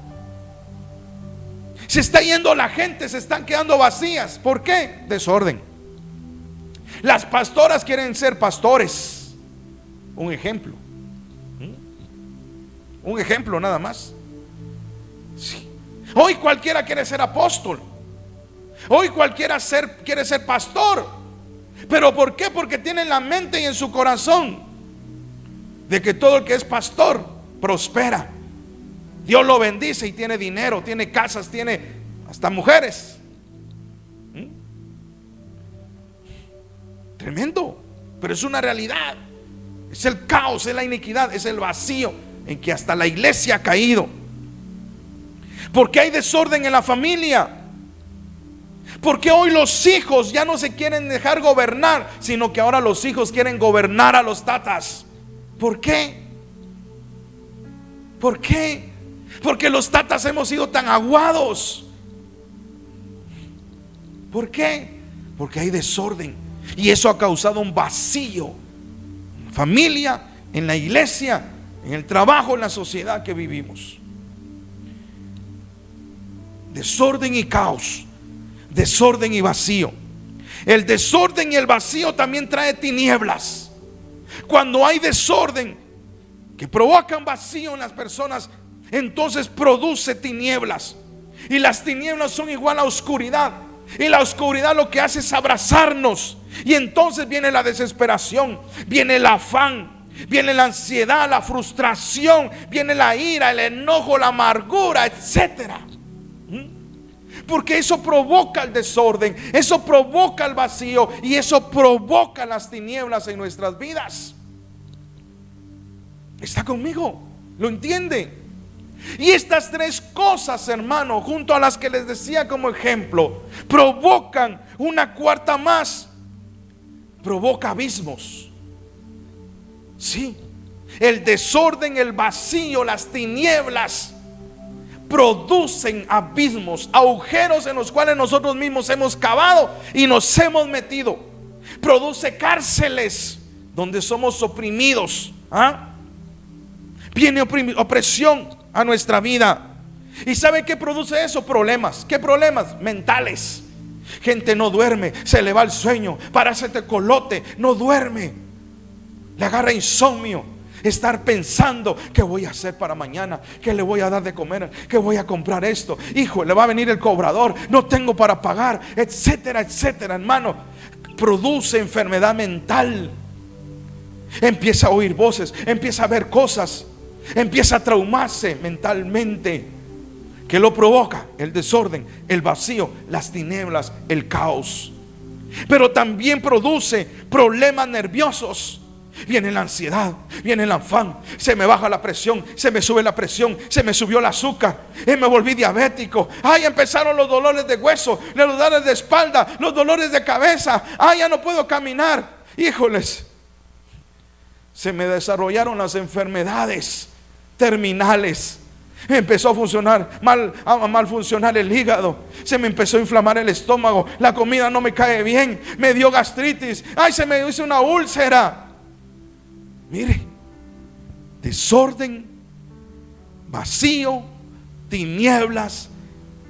Se está yendo la gente, se están quedando vacías. ¿Por qué? Desorden. Las pastoras quieren ser pastores. Un ejemplo. Un ejemplo nada más. Sí. Hoy cualquiera quiere ser apóstol. Hoy cualquiera quiere ser pastor. ¿Pero por qué? Porque tiene en la mente y en su corazón de que todo el que es pastor prospera. Dios lo bendice y tiene dinero, tiene casas, tiene hasta mujeres. Tremendo, pero es una realidad. Es el caos, es la iniquidad, es el vacío en que hasta la iglesia ha caído. Porque hay desorden en la familia. Porque hoy los hijos ya no se quieren dejar gobernar, sino que ahora los hijos quieren gobernar a los tatas. ¿Por qué? ¿Por qué? Porque los tatas hemos sido tan aguados. ¿Por qué? Porque hay desorden. Y eso ha causado un vacío en la familia, en la iglesia, en el trabajo, en la sociedad que vivimos. Desorden y caos. Desorden y vacío. El desorden y el vacío también trae tinieblas. Cuando hay desorden que provocan vacío en las personas, entonces produce tinieblas. Y las tinieblas son igual a oscuridad. Y la oscuridad lo que hace es abrazarnos. Y entonces viene la desesperación, viene el afán, viene la ansiedad, la frustración, viene la ira, el enojo, la amargura, etcétera. Porque eso provoca el desorden, eso provoca el vacío y eso provoca las tinieblas en nuestras vidas. ¿Está conmigo? ¿Lo entiende? Y estas tres cosas, hermano, junto a las que les decía como ejemplo, provocan una cuarta más. Provoca abismos. Sí, el desorden, el vacío, las tinieblas producen abismos, agujeros en los cuales nosotros mismos hemos cavado y nos hemos metido. Produce cárceles donde somos oprimidos. Viene opresión a nuestra vida. ¿Y sabe qué produce eso? Problemas. ¿Qué problemas? Mentales. Gente no duerme, se le va el sueño, parece tecolote, no duerme, le agarra insomnio. Estar pensando, ¿qué voy a hacer para mañana? ¿Qué le voy a dar de comer? ¿Qué voy a comprar esto? Hijo, le va a venir el cobrador, no tengo para pagar, etcétera, etcétera, hermano. Produce enfermedad mental. Empieza a oír voces, empieza a ver cosas, empieza a traumarse mentalmente. ¿Qué lo provoca? El desorden, el vacío, las tinieblas, el caos. Pero también produce problemas nerviosos. Viene la ansiedad, viene el afán, se me baja la presión, se me sube la presión, se me subió el azúcar, me volví diabético. Ay, empezaron los dolores de hueso, los dolores de espalda, los dolores de cabeza. Ay, ya no puedo caminar. Híjoles, se me desarrollaron las enfermedades terminales. Empezó a funcionar mal funcionar el hígado. Se me empezó a inflamar el estómago. La comida no me cae bien. Me dio gastritis. Ay, se me hizo una úlcera. Mire, desorden, vacío, tinieblas,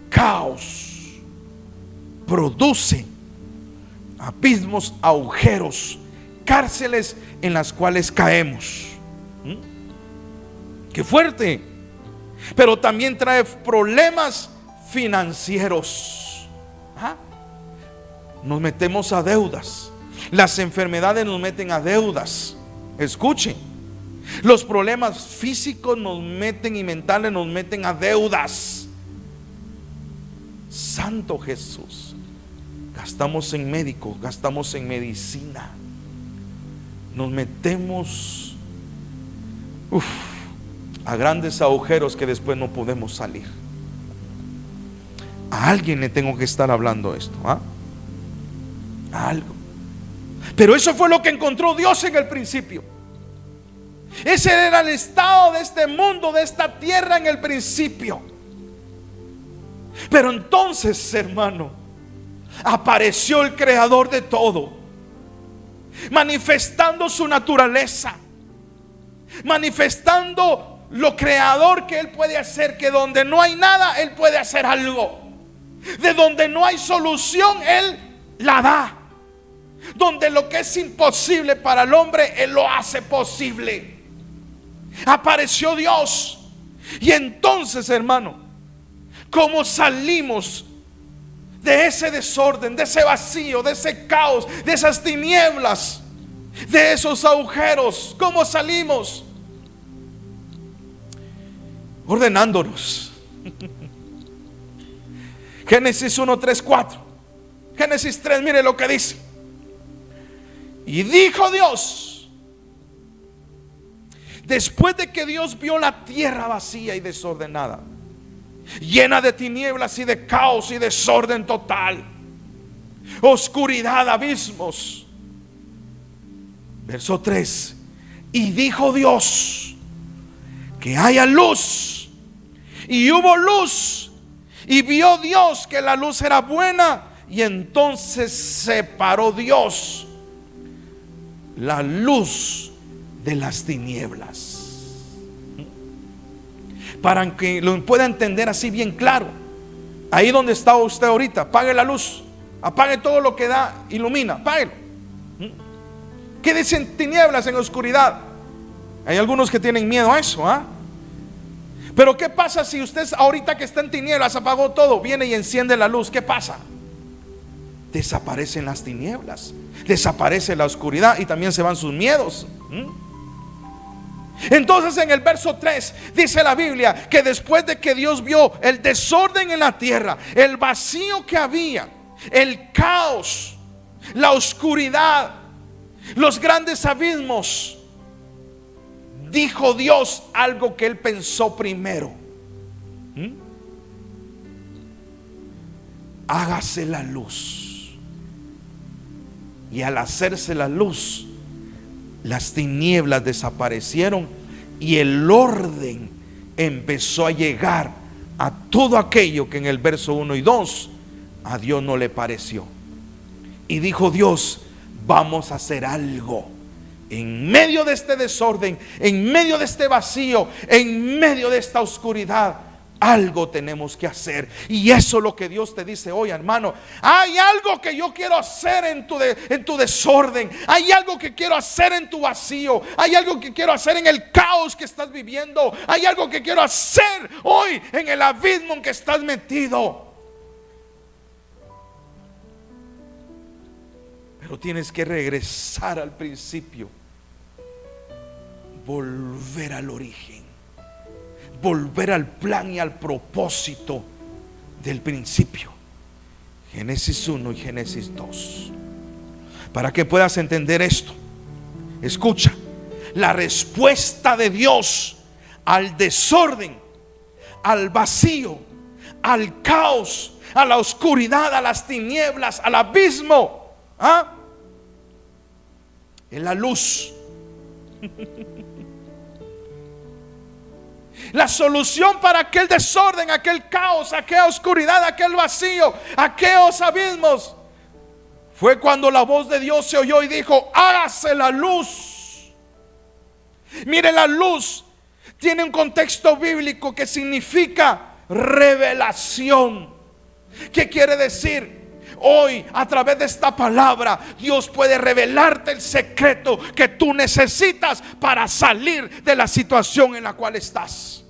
caos. Produce abismos, agujeros, cárceles en las cuales caemos. Qué fuerte. Pero también trae problemas financieros. Nos metemos a deudas. Las enfermedades nos meten a deudas. Escuchen, los problemas físicos nos meten y mentales nos meten a deudas. Santo Jesús. Gastamos en médicos, gastamos en medicina. Nos metemos a grandes agujeros que después no podemos salir. A alguien le tengo que estar hablando esto, a algo. Pero eso fue lo que encontró Dios en el principio. Ese era el estado de este mundo, de esta tierra en el principio. Pero entonces, hermano, apareció el creador de todo. manifestando su naturaleza, manifestando lo creador que Él puede hacer, que donde no hay nada, Él puede hacer algo. De donde no hay solución, Él la da. Donde lo que es imposible para el hombre, Él lo hace posible. Apareció Dios. Y entonces, hermano, ¿cómo salimos de ese desorden, de ese vacío, de ese caos, de esas tinieblas, de esos agujeros? ¿Cómo salimos? Ordenándonos. Génesis 1, 3, 4. Génesis 3, mire lo que dice. Y dijo Dios, después de que Dios vio la tierra vacía y desordenada, llena de tinieblas y de caos y desorden total, oscuridad, abismos. Verso 3. Y dijo Dios, que haya luz. Y hubo luz. Y vio Dios que la luz era buena. Y entonces separó Dios la luz de las tinieblas. Para que lo pueda entender así bien claro, ahí donde está usted ahorita, apague la luz, apague todo lo que da, ilumina, apáguelo. ¿Qué dicen tinieblas en oscuridad? Hay algunos que tienen miedo a eso, ¿ah? Pero ¿qué pasa si usted ahorita que está en tinieblas apagó todo, viene y enciende la luz? ¿Qué pasa? Desaparecen las tinieblas, desaparece la oscuridad y también se van sus miedos. Entonces en el verso 3 dice la Biblia que después de que Dios vio el desorden en la tierra, el vacío que había, el caos, la oscuridad, los grandes abismos, dijo Dios algo que Él pensó primero. Hágase la luz. Y al hacerse la luz, las tinieblas desaparecieron y el orden empezó a llegar a todo aquello que en el verso 1 y 2 a Dios no le pareció. Y dijo Dios, vamos a hacer algo en medio de este desorden, en medio de este vacío, en medio de esta oscuridad. Algo tenemos que hacer. Y eso es lo que Dios te dice hoy, hermano. Hay algo que yo quiero hacer en tu desorden. Hay algo que quiero hacer en tu vacío. Hay algo que quiero hacer en el caos que estás viviendo. Hay algo que quiero hacer hoy en el abismo en que estás metido. Pero tienes que regresar al principio. Volver al origen. Volver al plan y al propósito del principio. Génesis 1 y Génesis 2. Para que puedas entender esto, escucha, la respuesta de Dios al desorden, al vacío, al caos, a la oscuridad, a las tinieblas, al abismo, es la luz. La solución para aquel desorden, aquel caos, aquella oscuridad, aquel vacío, aquellos abismos, fue cuando la voz de Dios se oyó y dijo, hágase la luz. Mire, la luz tiene un contexto bíblico que significa revelación. ¿Qué quiere decir? Hoy, a través de esta palabra, Dios puede revelarte el secreto que tú necesitas para salir de la situación en la cual estás.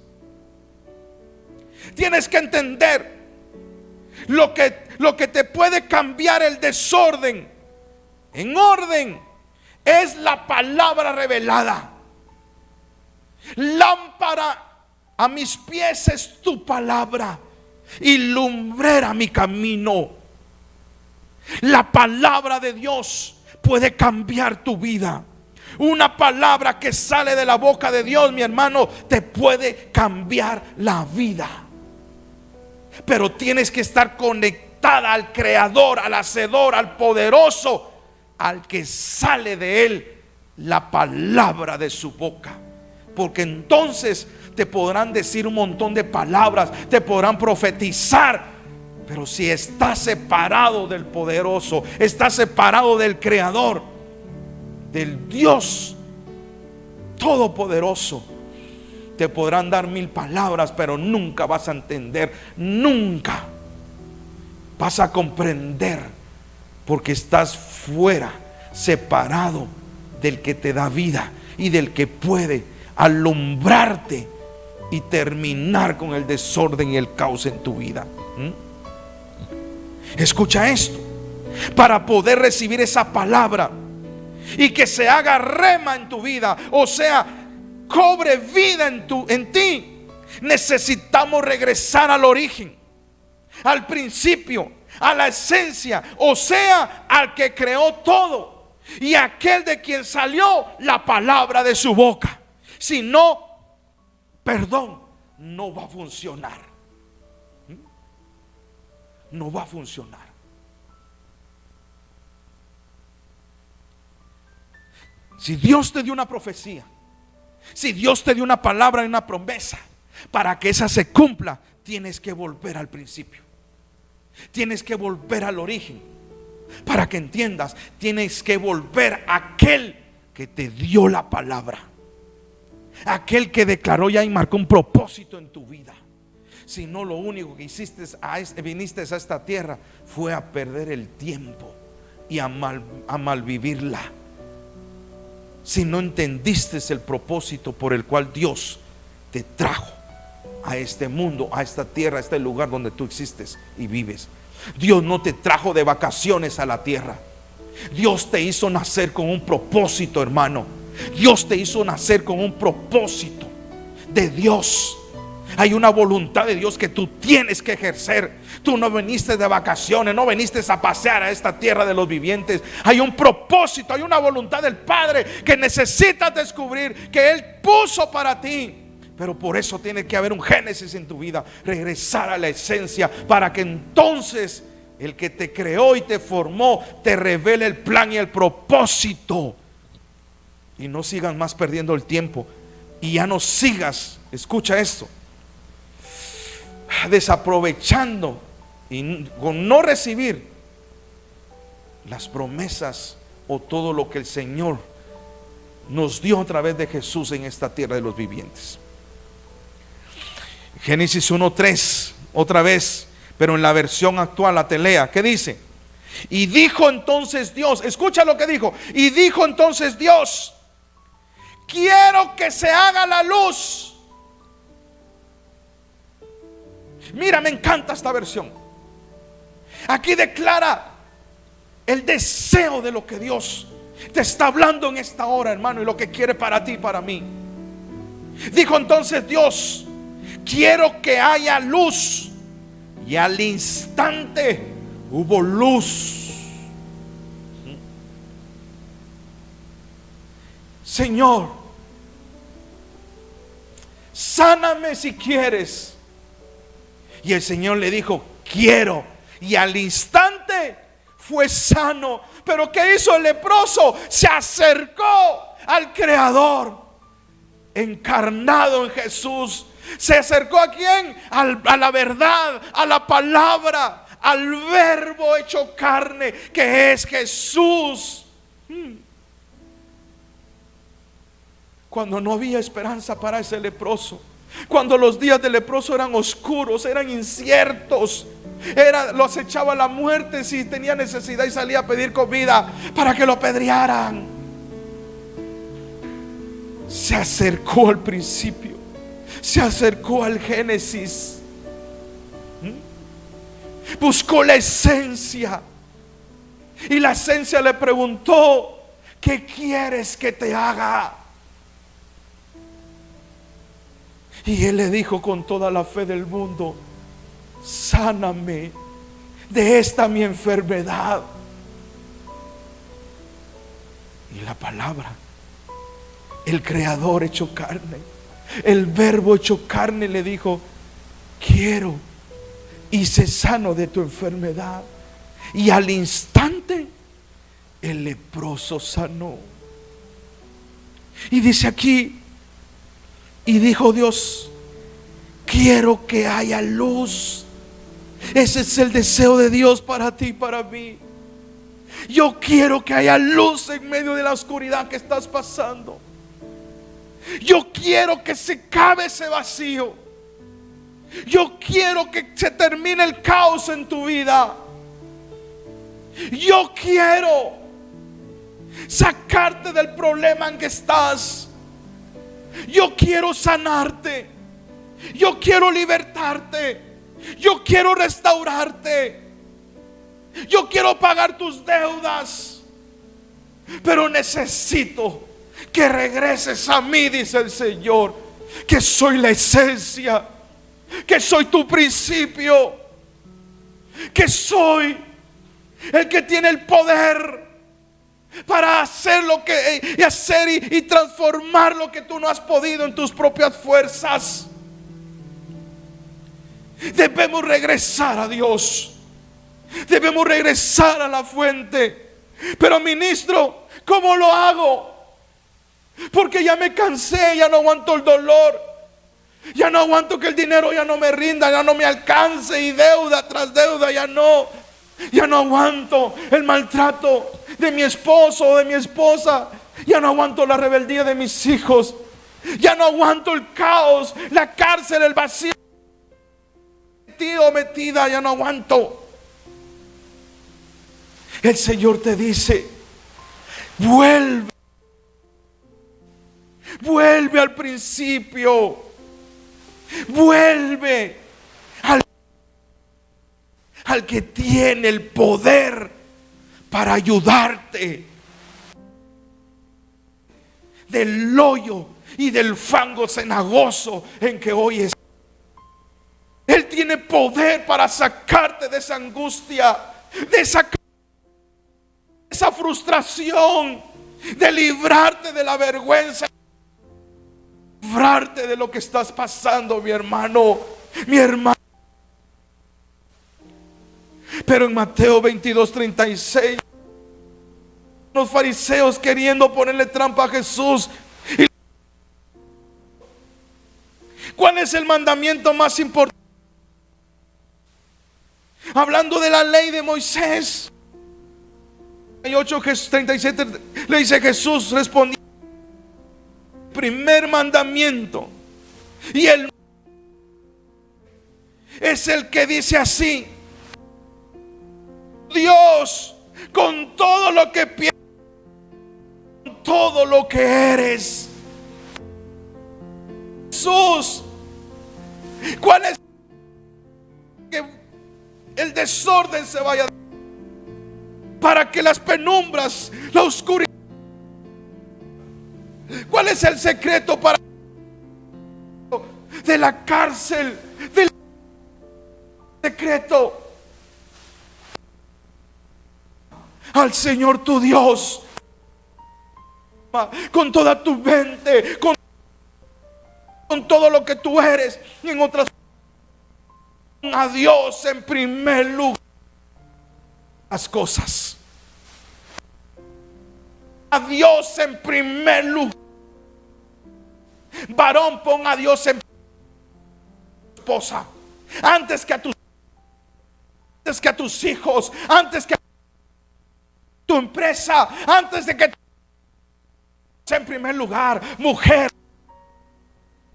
Tienes que entender lo que te puede cambiar el desorden en orden. Es la palabra revelada. Lámpara a mis pies es tu palabra y lumbrera mi camino. La palabra de Dios puede cambiar tu vida. Una palabra que sale de la boca de Dios, mi hermano, te puede cambiar la vida. Pero tienes que estar conectada al Creador, al Hacedor, al Poderoso, al que sale de Él la palabra de su boca. Porque entonces te podrán decir un montón de palabras, te podrán profetizar, pero si estás separado del Poderoso, estás separado del Creador, del Dios Todopoderoso. Te podrán dar 1000 palabras, pero nunca vas a entender, nunca vas a comprender, porque estás fuera, separado del que te da vida y del que puede alumbrarte y terminar con el desorden y el caos en tu vida. Escucha esto: para poder recibir esa palabra y que se haga rema en tu vida, o sea, cobre vida en ti, necesitamos regresar al origen, al principio, a la esencia, o sea, al que creó todo y aquel de quien salió la palabra de su boca. Si no, perdón, no va a funcionar. No va a funcionar. Si Dios te dio una profecía, si Dios te dio una palabra y una promesa, para que esa se cumpla, tienes que volver al principio. Tienes que volver al origen. Para que entiendas, tienes que volver a aquel que te dio la palabra, aquel que declaró ya y marcó un propósito en tu vida. Si no, lo único que hiciste, viniste a esta tierra, fue a perder el tiempo y a malvivirla. Si no entendiste el propósito por el cual Dios te trajo a este mundo, a esta tierra, a este lugar donde tú existes y vives. Dios no te trajo de vacaciones a la tierra. Dios te hizo nacer con un propósito, hermano. Dios te hizo nacer con un propósito de Dios. Hay una voluntad de Dios que tú tienes que ejercer. Tú no viniste de vacaciones, no viniste a pasear a esta tierra de los vivientes. Hay un propósito, hay una voluntad del Padre que necesitas descubrir, que Él puso para ti. Pero por eso tiene que haber un génesis en tu vida, regresar a la esencia, para que entonces el que te creó y te formó te revele el plan y el propósito. Y no sigas más perdiendo el tiempo, y ya no sigas, escucha esto, desaprovechando y con no recibir las promesas o todo lo que el Señor nos dio a través de Jesús en esta tierra de los vivientes. Génesis 1:3, otra vez, pero en la versión actual, la Telea, ¿qué dice? Y dijo entonces Dios, escucha lo que dijo, y dijo entonces Dios: quiero que se haga la luz. Mira, me encanta esta versión. Aquí declara el deseo de lo que Dios te está hablando en esta hora, hermano, y lo que quiere para ti y para mí. Dijo entonces Dios: quiero que haya luz. Y al instante hubo luz. Señor, sáname si quieres. Y el Señor le dijo: quiero. Y al instante fue sano. Pero ¿qué hizo el leproso? Se acercó al Creador encarnado en Jesús. ¿Se acercó a quién? A la verdad, a la palabra, al verbo hecho carne, que es Jesús. Cuando no había esperanza para ese leproso, cuando los días del leproso eran oscuros, eran inciertos, los echaba la muerte si tenía necesidad y salía a pedir comida para que lo apedrearan, se acercó al principio, se acercó al Génesis, buscó la esencia, y la esencia le preguntó: ¿qué quieres que te haga? Y él le dijo con toda la fe del mundo: sáname de esta mi enfermedad. Y la palabra, el Creador hecho carne, el Verbo hecho carne, le dijo: quiero, y sé sano de tu enfermedad. Y al instante el leproso sanó. Y dice aquí: y dijo Dios: quiero que haya luz. Ese es el deseo de Dios para ti y para mí. Yo quiero que haya luz en medio de la oscuridad que estás pasando. Yo quiero que se acabe ese vacío. Yo quiero que se termine el caos en tu vida. Yo quiero sacarte del problema en que estás. Yo quiero sanarte. Yo quiero libertarte. Yo quiero restaurarte. Yo quiero pagar tus deudas. Pero necesito que regreses a mí, dice el Señor, que soy la esencia, que soy tu principio, que soy el que tiene el poder para hacer lo que y hacer y transformar lo que tú no has podido en tus propias fuerzas. Debemos regresar a Dios. Debemos regresar a la fuente. Pero ministro, ¿cómo lo hago? Porque ya me cansé, ya no aguanto el dolor. Ya no aguanto que el dinero ya no me rinda, ya no me alcance, y deuda tras deuda, ya no aguanto el maltrato de mi esposo o de mi esposa. Ya no aguanto la rebeldía de mis hijos. Ya no aguanto el caos, la cárcel, el vacío. Metido, metida, ya no aguanto. El Señor te dice: vuelve al principio. Vuelve al que tiene el poder para ayudarte del hoyo y del fango cenagoso en que hoy estás. Él tiene poder para sacarte de esa angustia, de esa frustración, de librarte de la vergüenza, librarte de lo que estás pasando, mi hermano, mi hermano. Pero en Mateo 22:36, los fariseos queriendo ponerle trampa a Jesús. ¿Cuál es el mandamiento más importante? Hablando de la ley de Moisés. 38:37 le dice Jesús, respondió: primer mandamiento y el es el que dice así: Dios con todo lo que piensas, con todo lo que eres. Jesús, ¿cuál es? Que el desorden se vaya, para que las penumbras, la oscuridad. ¿Cuál es el secreto para de la cárcel, del secreto? Al Señor tu Dios con toda tu mente, con todo lo que tú eres. Y en otras, a Dios en primer lugar las cosas. A Dios en primer lugar. Varón, pon a Dios en esposa, antes que a tus hijos, antes que a tu empresa, antes de que en primer lugar. Mujer,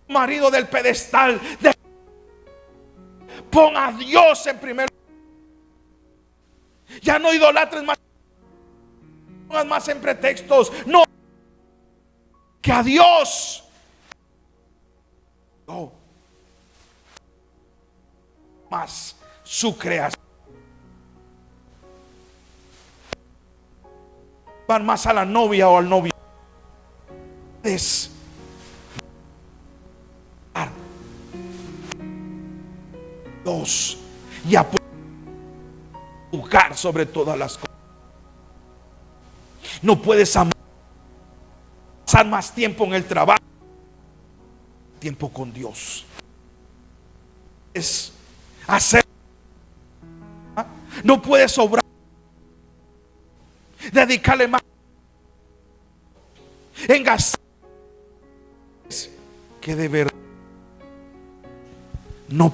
marido del pedestal, pon a Dios en primer lugar. Ya no idolatres más, más en pretextos. No, que a Dios. No, más su creación. Van más a la novia o al novio. Es Dios y a juzgar sobre todas las cosas. No puedes pasar más tiempo en el trabajo, tiempo con Dios. Es hacer. No puedes sobrar, dedicarle más en gastar que de verdad no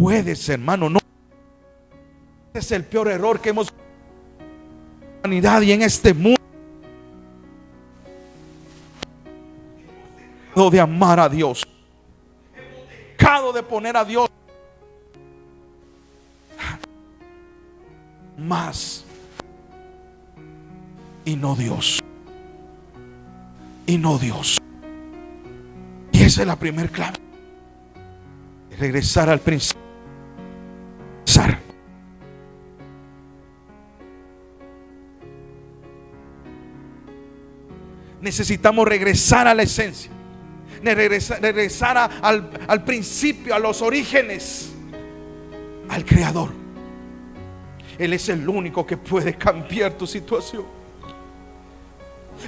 puedes, hermano. No es el peor error que hemos humanidad y en este mundo de amar a Dios, dejado de poner a Dios más y no Dios, y no Dios. Y esa es la primera clave: regresar al principio. Necesitamos regresar a la esencia, regresar al principio, a los orígenes, al Creador. Él es el único que puede cambiar tu situación.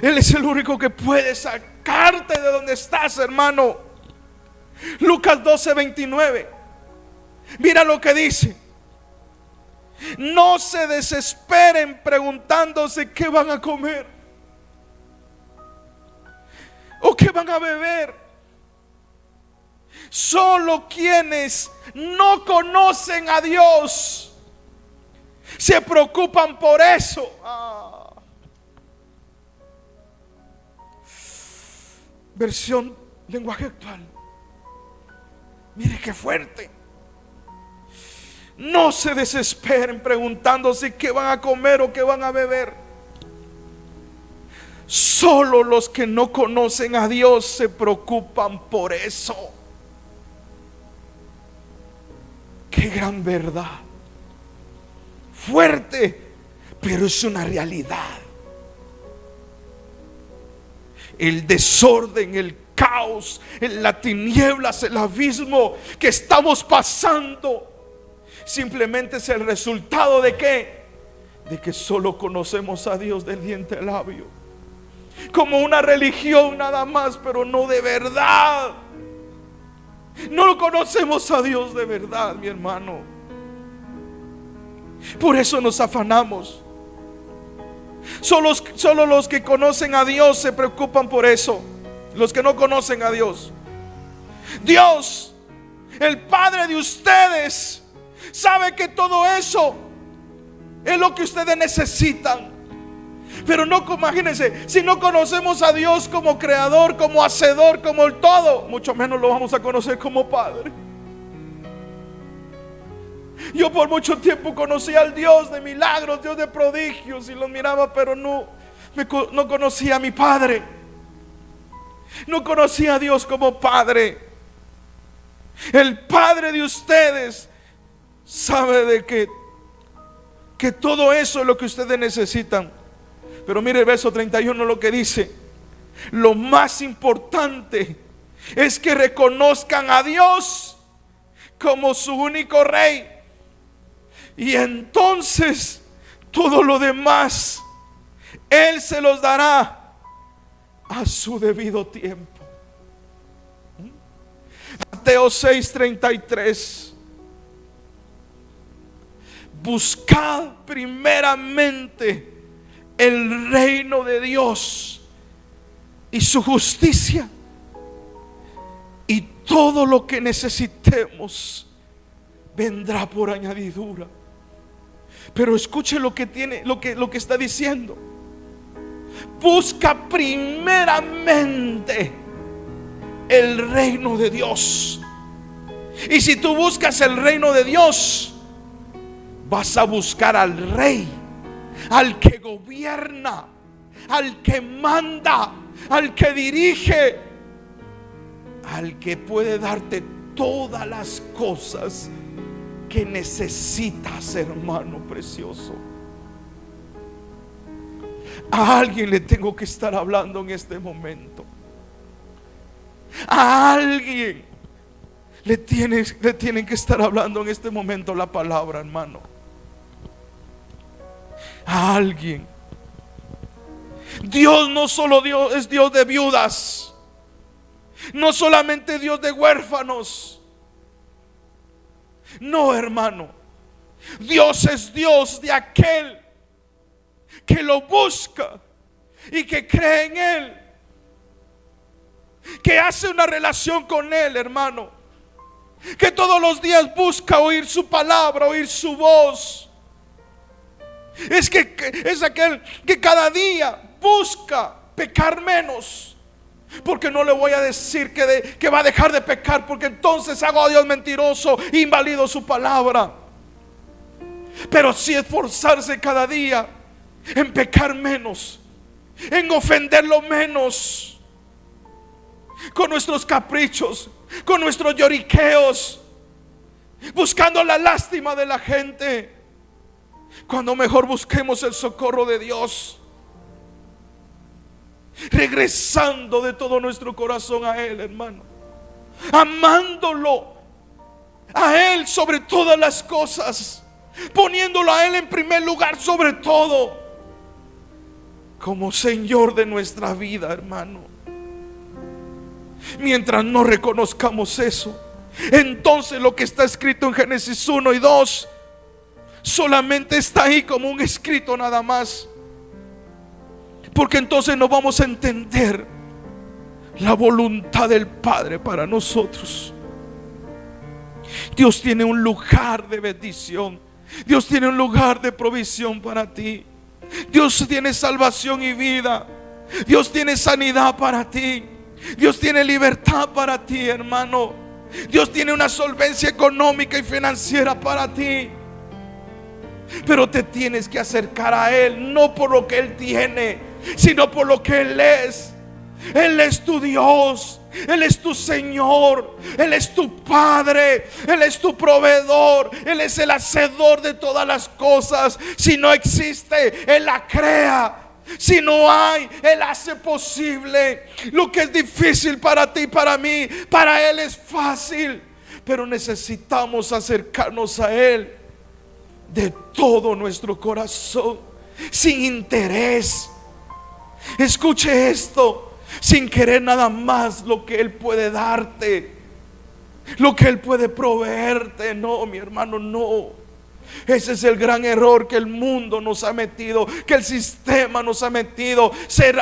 Él es el único que puede sacarte de donde estás, hermano. Lucas 12:29. Mira lo que dice: no se desesperen preguntándose qué van a comer o qué van a beber. Solo quienes no conocen a Dios se preocupan por eso. Versión lenguaje actual. Mire qué fuerte. No se desesperen preguntándose qué van a comer o qué van a beber. Solo los que no conocen a Dios se preocupan por eso. Qué gran verdad. Fuerte, pero es una realidad. El desorden, el caos, las tinieblas, el abismo que estamos pasando simplemente es el resultado de ¿qué? De que solo conocemos a Dios del diente al labio, como una religión nada más, pero no de verdad. No lo conocemos a Dios de verdad, mi hermano. Por eso nos afanamos. Solo los que conocen a Dios se preocupan por eso. Los que no conocen a Dios. Dios, el Padre de ustedes, sabe que todo eso es lo que ustedes necesitan. Pero no, imagínense, si no conocemos a Dios como creador, como hacedor, como el todo, mucho menos lo vamos a conocer como Padre. Yo por mucho tiempo conocí al Dios de milagros, Dios de prodigios, y los miraba, pero no conocía a mi Padre. No conocía a Dios como Padre. El Padre de ustedes sabe de que todo eso es lo que ustedes necesitan. Pero mire el verso 31 lo que dice: lo más importante es que reconozcan a Dios como su único Rey, y entonces todo lo demás Él se los dará a su debido tiempo. Mateo 6:33. Buscad primeramente el reino de Dios y su justicia, y todo lo que necesitemos vendrá por añadidura. Pero escuche lo que tiene, lo que está diciendo. Busca primeramente el reino de Dios. Y si tú buscas el reino de Dios, vas a buscar al Rey, al que gobierna, al que manda, al que dirige, al que puede darte todas las cosas que necesitas, hermano precioso. A alguien le tengo que estar hablando en este momento. A alguien le tienen que estar hablando en este momento la palabra, hermano. A alguien. Dios no solo es Dios de viudas, no solamente Dios de huérfanos. No, hermano. Dios es Dios de aquel que lo busca y que cree en Él, que hace una relación con Él, hermano, que todos los días busca oír su palabra, oír su voz. Es aquel que cada día busca pecar menos. Porque no le voy a decir que va a dejar de pecar, porque entonces hago a Dios mentiroso, invalido su palabra. Pero sí esforzarse cada día en pecar menos, en ofenderlo menos, con nuestros caprichos, con nuestros lloriqueos, buscando la lástima de la gente, cuando mejor busquemos el socorro de Dios, regresando de todo nuestro corazón a Él, hermano, amándolo a Él sobre todas las cosas, poniéndolo a Él en primer lugar sobre todo, como Señor de nuestra vida, hermano. Mientras no reconozcamos eso, entonces lo que está escrito en Génesis 1 y 2 solamente está ahí como un escrito nada más. Porque entonces no vamos a entender la voluntad del Padre para nosotros. Dios tiene un lugar de bendición. Dios tiene un lugar de provisión para ti. Dios tiene salvación y vida. Dios tiene sanidad para ti. Dios tiene libertad para ti, hermano. Dios tiene una solvencia económica y financiera para ti. Pero te tienes que acercar a Él, no por lo que Él tiene, sino por lo que Él es. Él es tu Dios, Él es tu Señor, Él es tu Padre, Él es tu proveedor, Él es el hacedor de todas las cosas. Si no existe, Él la crea. Si no hay, Él hace posible. Lo que es difícil para ti y para mí, para Él es fácil. Pero necesitamos acercarnos a Él de todo nuestro corazón, sin interés. Escuche esto, sin querer nada más lo que Él puede darte, lo que Él puede proveerte. No, mi hermano, no. Ese es el gran error que el mundo nos ha metido, que el sistema nos ha metido.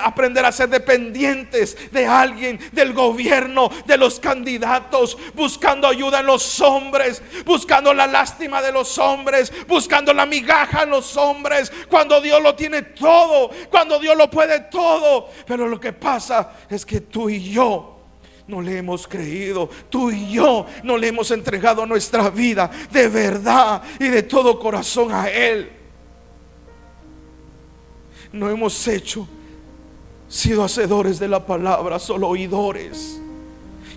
Aprender a ser dependientes de alguien, del gobierno, de los candidatos, buscando ayuda en los hombres, buscando la lástima de los hombres, buscando la migaja en los hombres, cuando Dios lo tiene todo, cuando Dios lo puede todo. Pero lo que pasa es que tú y yo no le hemos creído, tú y yo no le hemos entregado nuestra vida de verdad y de todo corazón a Él. No hemos sido hacedores de la palabra, solo oidores.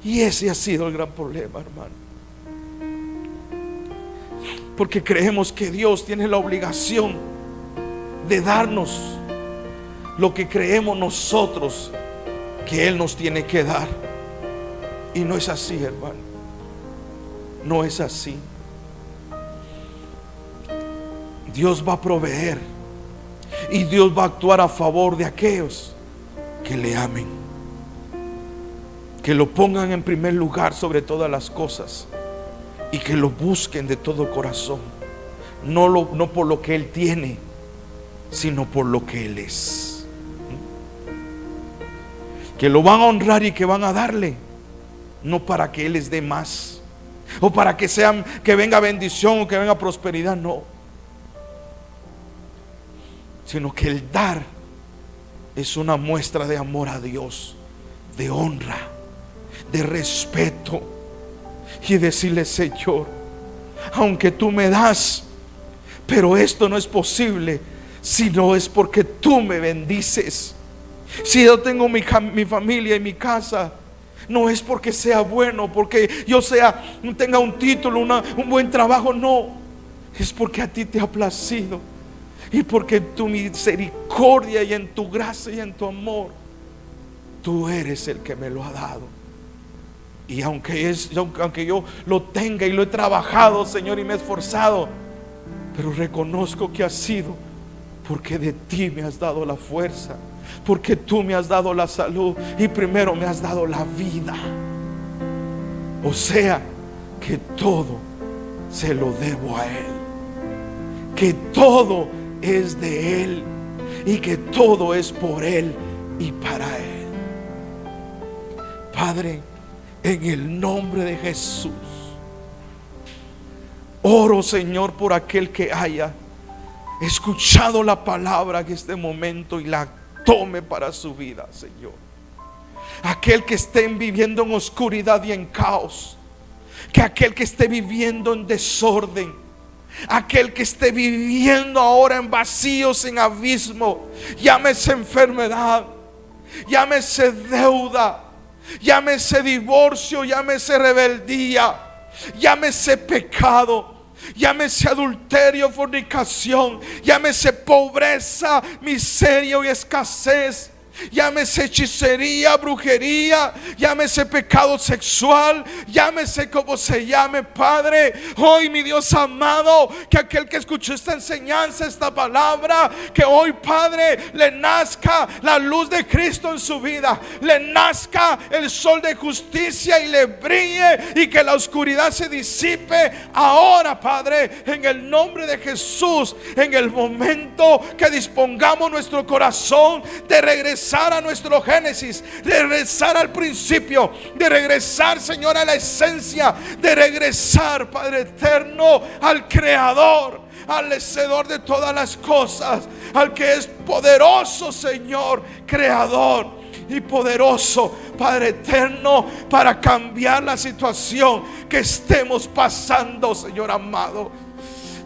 Y ese ha sido el gran problema, hermano. Porque creemos que Dios tiene la obligación de darnos lo que creemos nosotros que Él nos tiene que dar. Y no es así, hermano. No es así. Dios va a proveer, y Dios va a actuar a favor de aquellos que le amen, que lo pongan en primer lugar sobre todas las cosas, y que lo busquen de todo corazón. No por lo que Él tiene, sino por lo que Él es. Que lo van a honrar y que van a darle, no para que Él les dé más, o para que venga bendición o que venga prosperidad, no. Sino que el dar es una muestra de amor a Dios, de honra, de respeto, y decirle: Señor, aunque tú me das, pero esto no es posible si no es porque tú me bendices. Si yo tengo mi familia y mi casa, no es porque sea bueno, porque yo tenga un título, un buen trabajo, no. Es porque a ti te ha placido, y porque en tu misericordia y en tu gracia y en tu amor, tú eres el que me lo ha dado. Y aunque yo lo tenga y lo he trabajado, Señor, y me he esforzado, pero reconozco que ha sido porque de ti me has dado la fuerza, porque tú me has dado la salud, y primero me has dado la vida. O sea, que todo se lo debo a Él, que todo es de Él, y que todo es por Él y para Él. Padre, en el nombre de Jesús, oro, Señor, por aquel que haya escuchado la palabra en este momento y la tome para su vida, Señor. Aquel que esté viviendo en oscuridad y en caos, que aquel que esté viviendo en desorden, aquel que esté viviendo ahora en vacíos, en abismo, llámese enfermedad, llámese deuda, llámese divorcio, llámese rebeldía, llámese pecado, llámese adulterio, fornicación, llámese pobreza, miseria y escasez, llámese hechicería, brujería, llámese pecado sexual, llámese como se llame, Padre. Hoy, mi Dios amado, que aquel que escuchó esta enseñanza, esta palabra, que hoy, Padre, le nazca la luz de Cristo en su vida, le nazca el sol de justicia y le brille, y que la oscuridad se disipe ahora, Padre, en el nombre de Jesús. En el momento que dispongamos nuestro corazón de regresar a nuestro Génesis, de regresar al principio, de regresar, Señor, a la esencia, de regresar, Padre eterno, al Creador, al hacedor de todas las cosas, al que es poderoso, Señor, Creador y poderoso, Padre eterno, para cambiar la situación que estemos pasando, Señor amado.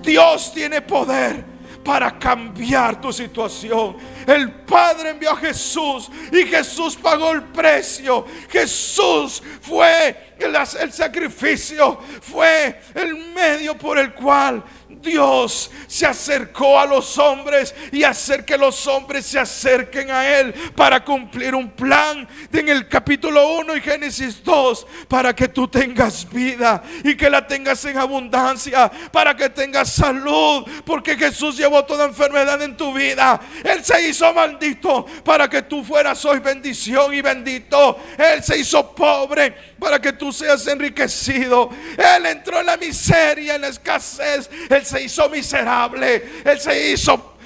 Dios tiene poder para cambiar tu situación. El Padre envió a Jesús y Jesús pagó el precio. Jesús fue el sacrificio, fue el medio por el cual Dios se acercó a los hombres y hacer que los hombres se acerquen a Él para cumplir un plan en el capítulo 1 y Génesis 2, para que tú tengas vida y que la tengas en abundancia, para que tengas salud, porque Jesús llevó toda enfermedad en tu vida. Él se hizo maldito para que tú fueras hoy bendición y bendito. Él se hizo pobre para que tú seas enriquecido. Él entró en la miseria, en la escasez. Él se hizo miserable. Él se hizo,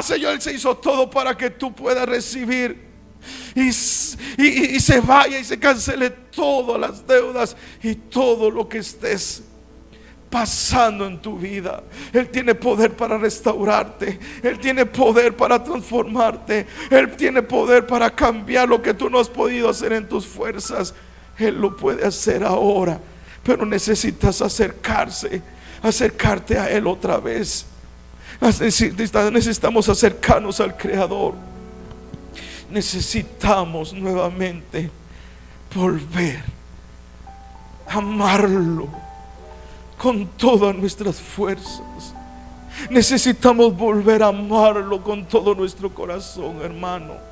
Señor, Él se hizo todo para que tú puedas recibir y se vaya y se cancele todas las deudas y todo lo que estés pasando en tu vida. Él tiene poder para restaurarte. Él tiene poder para transformarte. Él tiene poder para cambiar lo que tú no has podido hacer en tus fuerzas. Él lo puede hacer ahora, pero necesitas acercarte a Él otra vez. Necesitamos acercarnos al Creador. Necesitamos nuevamente volver a amarlo con todas nuestras fuerzas. Necesitamos volver a amarlo con todo nuestro corazón, hermano.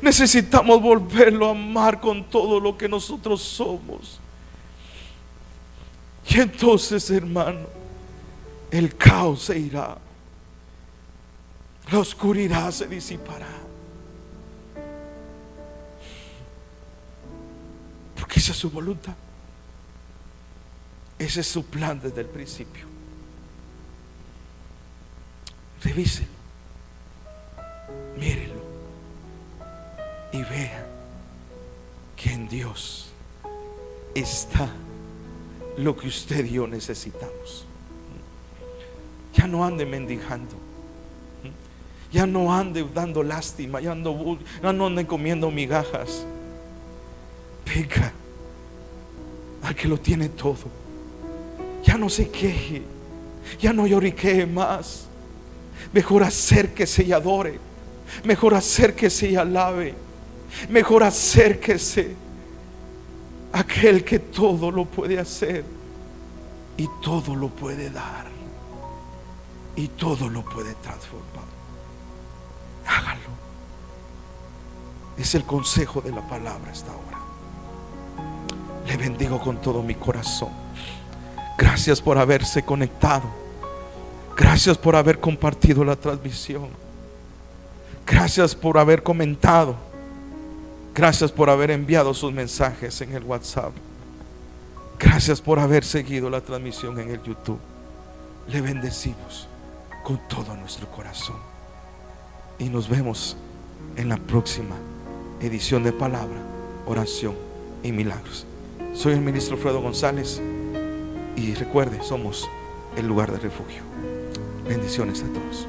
Necesitamos volverlo a amar con todo lo que nosotros somos. Y entonces, hermano, el caos se irá, la oscuridad se disipará, porque esa es su voluntad. Ese es su plan desde el principio. Revíselo, mírelo y vea que en Dios está lo que usted y yo necesitamos. Ya no ande mendigando, ya no ande dando lástima, ya no ande comiendo migajas. Venga al que lo tiene todo. Ya no se queje, ya no lloriquee más. Mejor acérquese y adore. Mejor acérquese y alabe. Mejor acérquese a aquel que todo lo puede hacer y todo lo puede dar y todo lo puede transformar. Hágalo. Es el consejo de la palabra esta hora. Le bendigo con todo mi corazón. Gracias por haberse conectado. Gracias por haber compartido la transmisión. Gracias por haber comentado. Gracias por haber enviado sus mensajes en el WhatsApp. Gracias por haber seguido la transmisión en el YouTube. Le bendecimos con todo nuestro corazón. Y nos vemos en la próxima edición de Palabra, Oración y Milagros. Soy el ministro Fredo González. Y recuerde, somos el lugar de refugio. Bendiciones a todos.